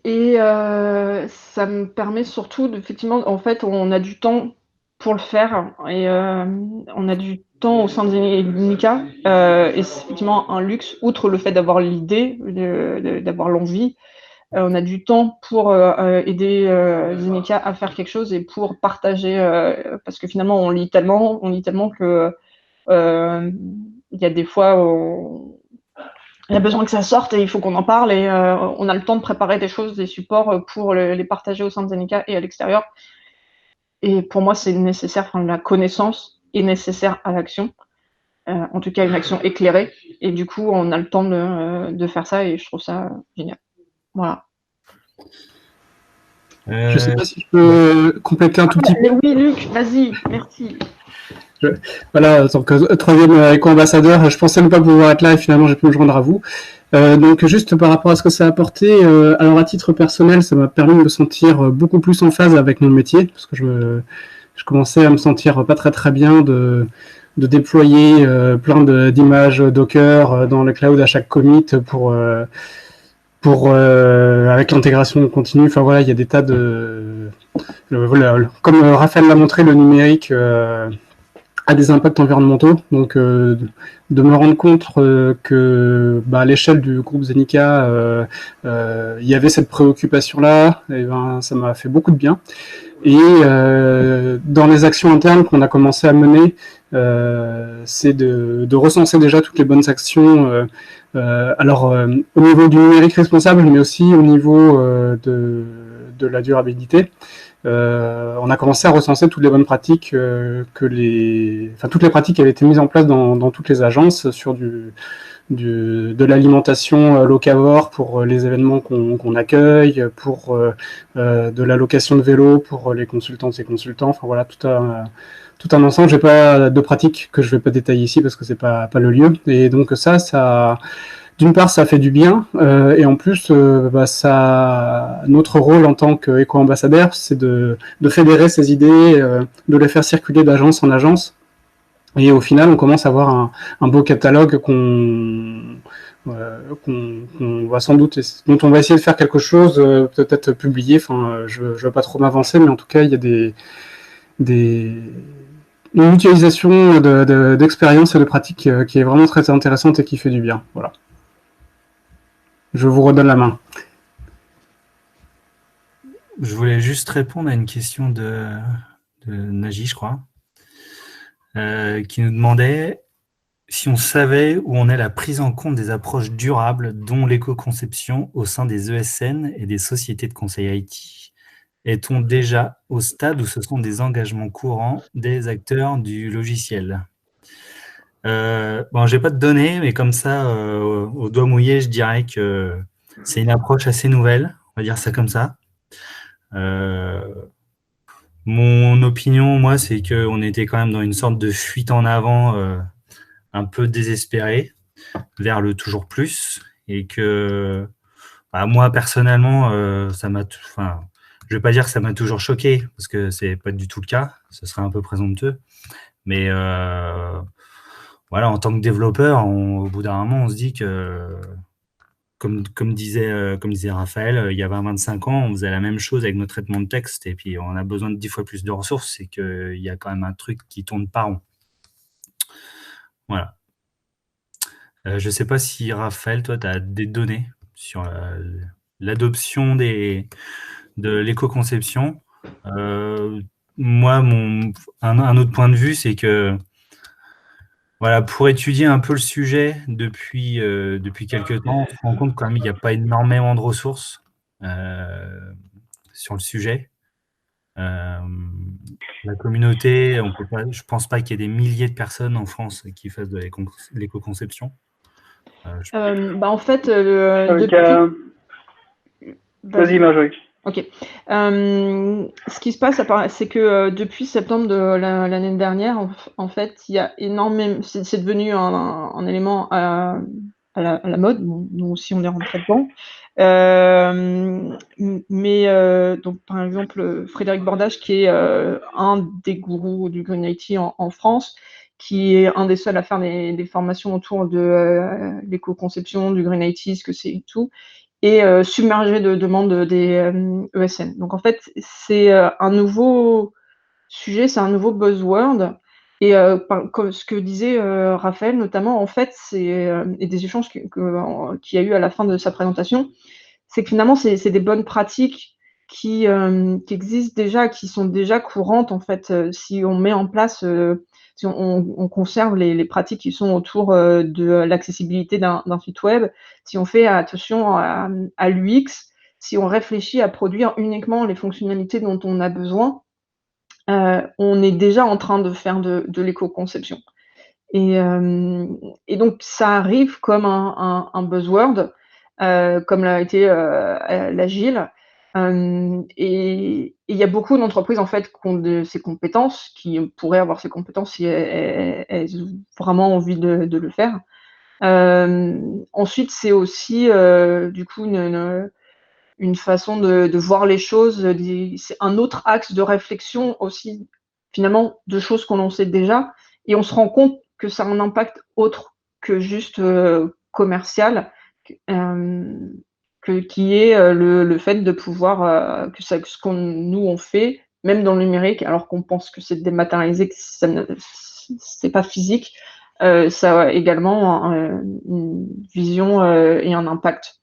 Et ça me permet surtout, effectivement, en fait, on a du temps pour le faire. Et on a du temps au sein de Zenica. Et c'est effectivement un luxe, outre le fait d'avoir l'idée, d'avoir l'envie. On a du temps pour aider Zenica à faire quelque chose et pour partager. Parce que finalement, on lit tellement que il y a des fois il y a besoin que ça sorte et il faut qu'on en parle et on a le temps de préparer des choses, des supports pour les partager au sein de Zenica et à l'extérieur. Et pour moi, c'est nécessaire, la connaissance est nécessaire à l'action, en tout cas une action éclairée. Et du coup, on a le temps de faire ça et je trouve ça génial. Voilà. Je ne sais pas si je peux compléter un tout petit peu. Oui, Luc, vas-y, merci. Voilà, en tant que 3e éco-ambassadeur, je pensais ne pas pouvoir être là et finalement j'ai pu me joindre à vous. Donc juste par rapport à ce que ça a apporté, alors à titre personnel, ça m'a permis de me sentir beaucoup plus en phase avec mon métier, parce que je commençais à me sentir pas très bien de déployer plein d'images Docker dans le cloud à chaque commit pour avec l'intégration continue. Enfin voilà, il y a des tas de comme Raphaël l'a montré, le numérique a des impacts environnementaux, donc de me rendre compte que à l'échelle du groupe Zenica, il y avait cette préoccupation-là, et ça m'a fait beaucoup de bien. Et dans les actions internes qu'on a commencé à mener, c'est de recenser déjà toutes les bonnes actions, au niveau du numérique responsable, mais aussi au niveau de la durabilité. On a commencé à recenser toutes les bonnes pratiques toutes les pratiques qui avaient été mises en place dans toutes les agences sur de l'alimentation locavore pour les événements qu'on accueille, pour de la location de vélos pour les consultantes et consultants. Enfin voilà, tout un ensemble. J'ai pas de pratiques que je vais pas détailler ici parce que c'est pas le lieu. Et donc ça d'une part, ça fait du bien, et en plus, notre rôle en tant qu'éco-ambassadeur, c'est de fédérer ces idées, de les faire circuler d'agence en agence, Et au final, on commence à avoir un beau catalogue qu'on va sans doute, dont on va essayer de faire quelque chose, peut-être publier. Enfin, je ne veux pas trop m'avancer, mais en tout cas, il y a une mutualisation d'expériences et de pratiques qui est vraiment très intéressante et qui fait du bien. Voilà. Je vous redonne la main. Je voulais juste répondre à une question de Nagy, je crois, qui nous demandait si on savait où en est la prise en compte des approches durables, dont l'éco-conception, au sein des ESN et des sociétés de conseil IT. Est-on déjà au stade où ce sont des engagements courants des acteurs du logiciel? Bon, j'ai pas de données, mais comme ça, au doigt mouillé, je dirais que c'est une approche assez nouvelle, on va dire ça comme ça. Mon opinion, moi, c'est qu'on était quand même dans une sorte de fuite en avant un peu désespérée vers le toujours plus, et que moi, personnellement, ça m'a... Enfin, je vais pas dire que ça m'a toujours choqué, parce que c'est pas du tout le cas, ce serait un peu présomptueux, mais voilà, en tant que développeur, au bout d'un moment, on se dit que, comme disait Raphaël, il y a 20-25 ans, on faisait la même chose avec nos traitements de texte, et puis on a besoin de 10 fois plus de ressources, c'est qu'il y a quand même un truc qui tourne pas rond. Voilà. Je ne sais pas si, Raphaël, toi, tu as des données sur l'adoption de l'éco-conception. Moi, un autre point de vue, c'est que voilà, pour étudier un peu le sujet depuis quelques temps, on se rend compte quand même qu'il n'y a pas énormément de ressources sur le sujet. La communauté, on peut pas, je ne pense pas qu'il y ait des milliers de personnes en France qui fassent de l'éco-conception. En fait, Vas-y, Marjorie. Ok. Ce qui se passe, c'est que depuis septembre de l'année dernière, en fait, il y a énormément. C'est devenu un élément à la mode. Nous aussi, on est rentré dedans. Donc, par exemple, Frédéric Bordage, qui est un des gourous du Green IT en France, qui est un des seuls à faire des formations autour de l'éco-conception, du Green IT, ce que c'est et tout, et submergé de demandes des ESN. Donc en fait, c'est un nouveau sujet, c'est un nouveau buzzword. Et comme ce que disait Raphaël, notamment, en fait, et des échanges qu'il y a eu à la fin de sa présentation, c'est que finalement, c'est des bonnes pratiques qui existent déjà, qui sont déjà courantes, en fait, si on met en place, si on conserve les pratiques qui sont autour de l'accessibilité d'un site web, si on fait attention à l'UX, si on réfléchit à produire uniquement les fonctionnalités dont on a besoin, on est déjà en train de faire de l'éco-conception. Et donc, ça arrive comme un buzzword, comme l'a été l'agile. Et il y a beaucoup d'entreprises en fait qui ont ces compétences, qui pourraient avoir ces compétences si elles ont vraiment envie de le faire. Ensuite, c'est aussi du coup une façon de voir les choses. C'est un autre axe de réflexion aussi, finalement, de choses qu'on en sait déjà, et on se rend compte que ça a un impact autre que juste commercial, qui est le fait de pouvoir, ce qu'on nous on fait, même dans le numérique, alors qu'on pense que c'est dématérialisé, que c'est pas physique, ça a également une vision et un impact.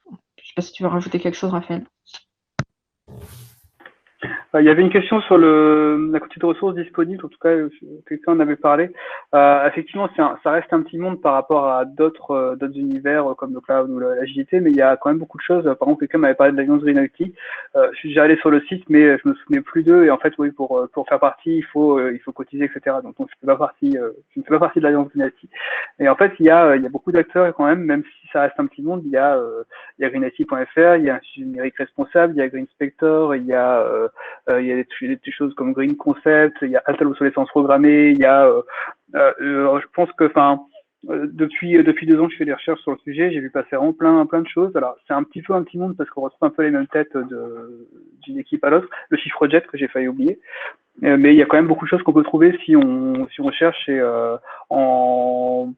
Je ne sais pas si tu veux rajouter quelque chose, Raphaël. Il y avait une question sur la quantité de ressources disponibles, en tout cas, quelqu'un en avait parlé. Effectivement, ça reste un petit monde par rapport à d'autres univers comme le cloud ou l'agilité, mais il y a quand même beaucoup de choses. Par exemple, quelqu'un m'avait parlé de l'Alliance Green IT. Je suis déjà allé sur le site, mais je me souvenais plus d'eux. Et en fait, oui, pour faire partie, il faut cotiser, etc. Donc, je ne fais pas partie de l'Alliance Green IT. Et en fait, il y a beaucoup d'acteurs quand même si ça reste un petit monde. Il y a greenIT.fr, il y a Institut numérique responsable, il y a Greenspector, il y a des petites choses comme Green Concept, il y a Alta l'obsolescence programmée, il y a je pense que depuis 2 ans je fais des recherches sur le sujet, j'ai vu passer vraiment plein de choses. Alors c'est un petit monde parce qu'on retrouve un peu les mêmes têtes d'une équipe à l'autre. Le chiffre jet que j'ai failli oublier. Mais il y a quand même beaucoup de choses qu'on peut trouver si on cherche, et en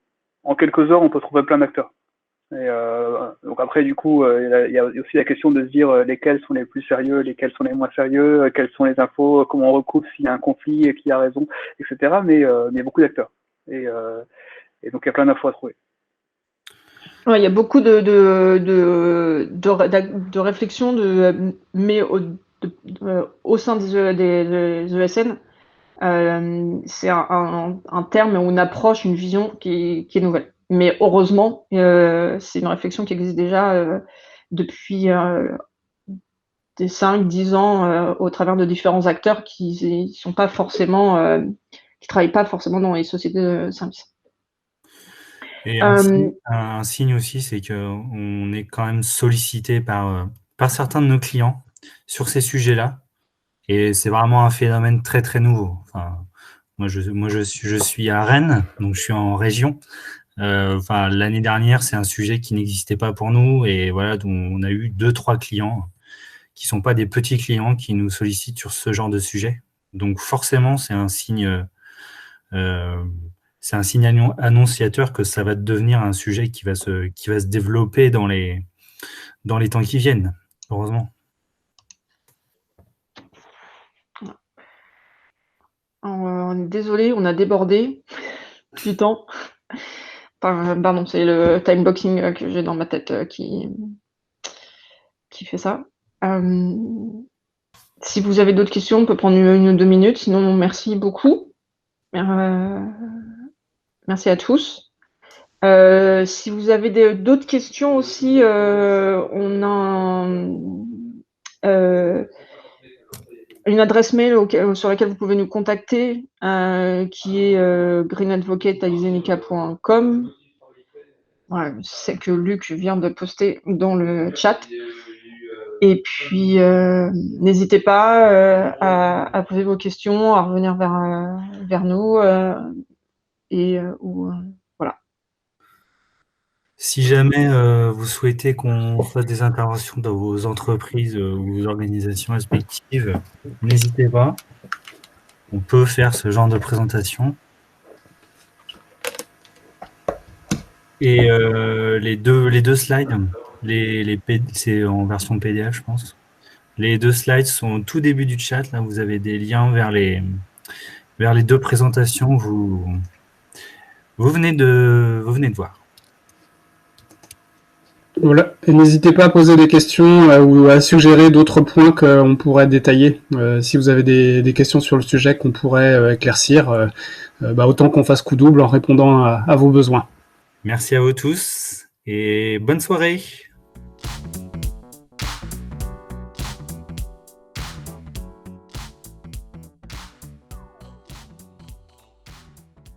quelques heures, on peut trouver plein d'acteurs. Et donc après, du coup, il y a aussi la question de se dire lesquels sont les plus sérieux, lesquels sont les moins sérieux, quelles sont les infos, comment on recoupe s'il y a un conflit, qui a raison, etc. Mais il y a beaucoup d'acteurs. Et donc il y a plein d'infos à trouver. Ouais, il y a beaucoup de réflexions, mais au sein des ESN, c'est un terme ou une approche, une vision qui est nouvelle. Mais heureusement, c'est une réflexion qui existe déjà depuis des 5-10 ans au travers de différents acteurs qui sont pas forcément, qui travaillent pas forcément dans les sociétés de services. Et un signe aussi, c'est qu'on est quand même sollicité par certains de nos clients sur ces sujets-là. Et c'est vraiment un phénomène très, très nouveau. Enfin, moi, je suis à Rennes, donc je suis en région. L'année dernière, c'est un sujet qui n'existait pas pour nous. Et voilà, donc on a eu 2-3 clients qui sont pas des petits clients qui nous sollicitent sur ce genre de sujet. Donc forcément, c'est un signe annonciateur que ça va devenir un sujet qui va se développer dans les temps qui viennent, heureusement. On est désolé, on a débordé du temps. Pardon, c'est le time boxing que j'ai dans ma tête qui fait ça. Si vous avez d'autres questions, on peut prendre 1 ou 2 minutes. Sinon, merci beaucoup. Merci à tous. Si vous avez d'autres questions aussi, on a une adresse mail sur laquelle vous pouvez nous contacter, qui est greenadvocate@zenica.com. Voilà, je sais que Luc vient de poster dans le chat. Et puis, n'hésitez pas à poser vos questions, à revenir vers nous. Voilà. Si jamais vous souhaitez qu'on fasse des interventions dans vos entreprises ou vos organisations respectives, n'hésitez pas. On peut faire ce genre de présentation. Et les deux slides, c'est en version PDF, je pense. Les 2 slides sont au tout début du chat. Là, vous avez des liens vers les 2 présentations. Vous venez de voir. Voilà. Et n'hésitez pas à poser des questions ou à suggérer d'autres points qu'on pourrait détailler. Si vous avez des questions sur le sujet qu'on pourrait éclaircir, autant qu'on fasse coup double en répondant à vos besoins. Merci à vous tous et bonne soirée.